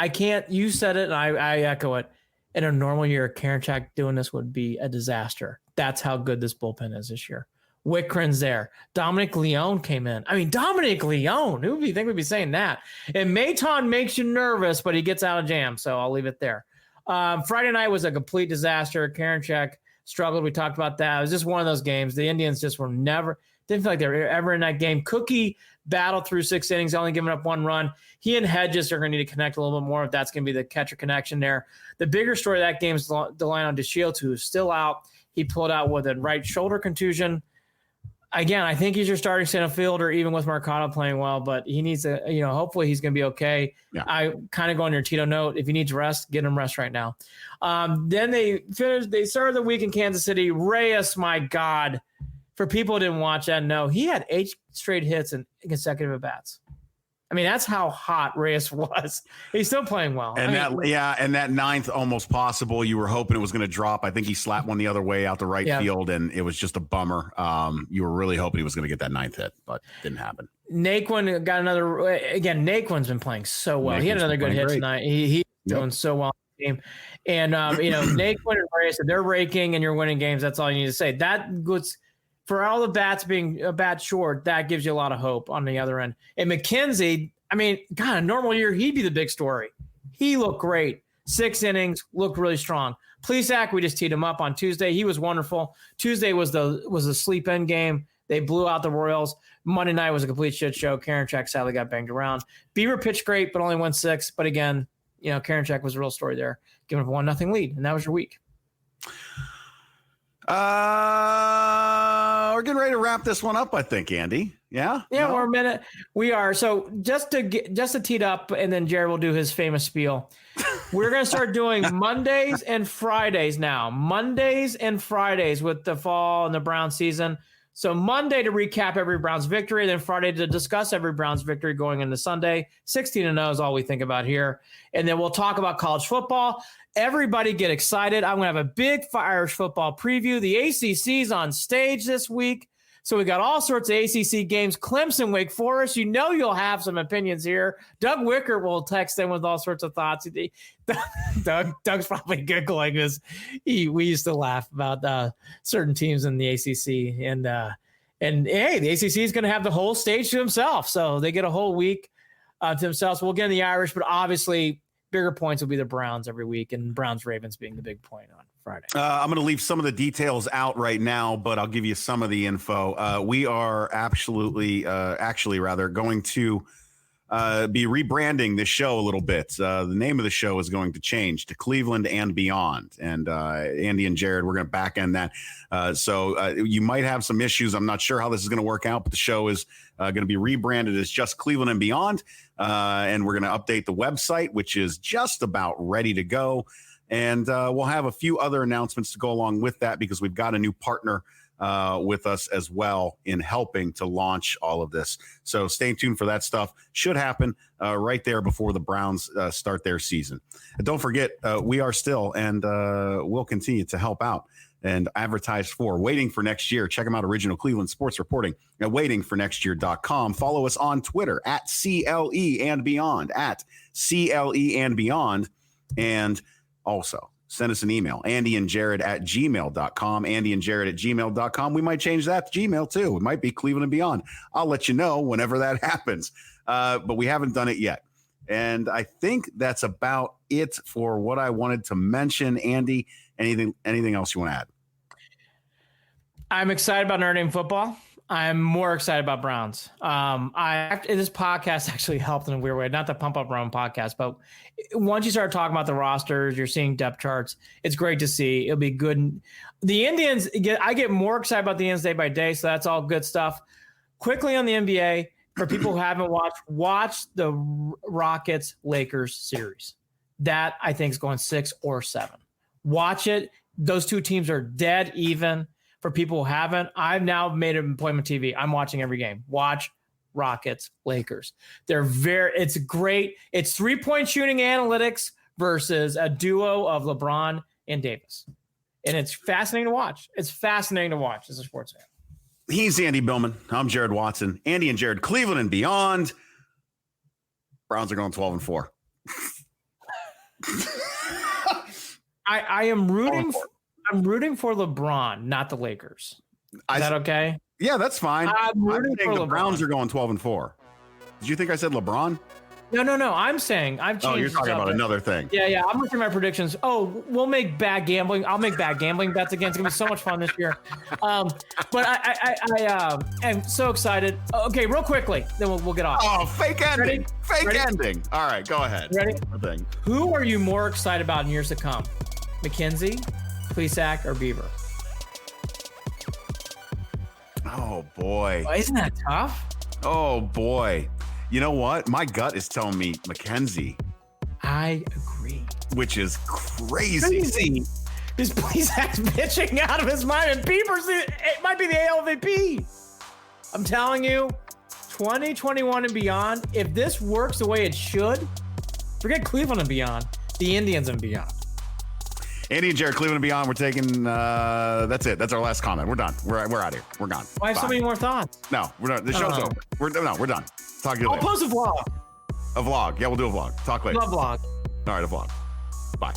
you said it, and I echo it. In a normal year, Karinchak doing this would be a disaster. That's how good this bullpen is this year. Wickren's there. Dominic Leone came in. I mean, Dominic Leone, who would you think would be saying that? And Maton makes you nervous, but he gets out of jam, so I'll leave it there. Friday night was a complete disaster. Karinchak struggled. We talked about that. It was just one of those games. The Indians just didn't feel like they were ever in that game. Cookie battled through 6 innings, only giving up 1 run. He and Hedges are going to need to connect a little bit more if that's going to be the catcher connection there. The bigger story of that game is Delino DeShields, who is still out. He pulled out with a right shoulder contusion. Again, I think he's your starting center fielder, even with Mercado playing well, but he needs to, hopefully he's going to be okay. Yeah. I kind of go on your Tito note. If he needs rest, get him rest right now. Then they started the week in Kansas City. Reyes, my God. For people who didn't watch that, no, he had 8 straight hits and consecutive at-bats. I mean, that's how hot Reyes was. He's still playing well. And that 9th almost possible. You were hoping it was going to drop. I think he slapped one the other way out the right field, and it was just a bummer. You were really hoping he was going to get that 9th hit, but didn't happen. Naquin got another. Again, Naquin's been playing so well. He had another good hit tonight. He's doing so well in the game. And Naquin and Reyes, if they're raking and you're winning games, that's all you need to say. That goes. For all the bats being a bat short, that gives you a lot of hope on the other end. And McKenzie, I mean, God, a normal year, he'd be the big story. He looked great. 6 innings, looked really strong. Plesac, we just teed him up on Tuesday. He was wonderful. Tuesday was a sleep-in game. They blew out the Royals. Monday night was a complete shit show. Karinchak sadly got banged around. Beaver pitched great, but only won 6. But again, Karinchak was a real story there, giving up a 1-0 lead, and that was your week. We're getting ready to wrap this one up, I think, Andy. Yeah? Yeah, we're a minute. We are. So just to tee it up, and then Jared will do his famous spiel. We're going to start doing Mondays and Fridays now. Mondays and Fridays with the fall and the Browns season. So Monday to recap every Browns victory, then Friday to discuss every Browns victory going into Sunday. 16-0 is all we think about here. And then we'll talk about college football. Everybody get excited. I'm going to have a big Irish football preview. The ACC's on stage this week. So we got all sorts of ACC games. Clemson, Wake Forest. You'll have some opinions here. Doug Wicker will text in with all sorts of thoughts. Doug's probably giggling because we used to laugh about certain teams in the ACC. And hey, the ACC is going to have the whole stage to themselves. So they get a whole week to themselves. We'll get in the Irish, but obviously bigger points will be the Browns every week, and Browns-Ravens being the big point on Friday. I'm going to leave some of the details out right now, but I'll give you some of the info. We are actually going to be rebranding this show a little bit. The name of the show is going to change to Cleveland and Beyond. And Andy and Jared, we're going to back end that. So you might have some issues. I'm not sure how this is going to work out, but the show is going to be rebranded as just Cleveland and Beyond. And we're going to update the website, which is just about ready to go. And we'll have a few other announcements to go along with that because we've got a new partner with us as well in helping to launch all of this. So stay tuned for that stuff. Should happen right there before the Browns start their season. And don't forget, we are still and we'll continue to help out and advertise for Waiting for Next Year. Check them out, Original Cleveland Sports Reporting at waitingfornextyear.com. Follow us on Twitter at CLE and Beyond, at CLE and Beyond. And also, send us an email, andyandjared@gmail.com, andyandjared@gmail.com. We might change that to Gmail too. It might be Cleveland and Beyond. I'll let you know whenever that happens. But we haven't done it yet. And I think that's about it for what I wanted to mention. Andy, anything else you want to add? I'm excited about Notre Dame football. I'm more excited about Browns. This podcast actually helped in a weird way, not to pump up our own podcast, but once you start talking about the rosters, you're seeing depth charts. It's great to see. It'll be good. The Indians, I get more excited about the Indians day by day, so that's all good stuff. Quickly on the NBA, for people who haven't watch the Rockets-Lakers series. That, I think, is going 6 or 7. Watch it. Those two teams are dead even. For people who haven't, I've now made an appointment TV. I'm watching every game. Watch Rockets, Lakers. It's great. It's 3-point shooting analytics versus a duo of LeBron and Davis. And it's fascinating to watch. It's fascinating to watch as a sports fan. He's Andy Billman. I'm Jared Watson. Andy and Jared, Cleveland and Beyond. Browns are going 12-4. I am rooting I'm rooting for LeBron, not the Lakers. Is that okay? Yeah, that's fine. I'm rooting for the LeBron. Browns are going 12-4. Did you think I said LeBron? No. I'm saying I've changed. Oh, you're talking about another thing. Yeah. I'm looking at my predictions. Oh, we'll make bad gambling. I'll make bad gambling bets again. It's gonna be so much fun this year. But I am so excited. Okay, real quickly, then we'll get off. Oh, fake ending. Ready? Ending. All right, go ahead. Ready? Thing. Who are you more excited about in years to come? McKenzie, Plesac, or Bieber? Oh boy. Oh, isn't that tough? Oh boy. You know what? My gut is telling me Mackenzie. I agree. Which is crazy. This Plesac's pitching out of his mind, and Bieber's it might be the AL MVP. I'm telling you, 2021 and beyond, if this works the way it should, forget Cleveland and beyond, the Indians and beyond. Andy and Jared, Cleveland and Beyond. We're taking. That's it. That's our last comment. We're done. We're out of here. We're gone. Why have so many more thoughts? No, we're done. The show's over. We're done. Talk to you later. I'll post a vlog. A vlog. Yeah, we'll do a vlog. Talk later. Love vlog. All right, a vlog. Bye.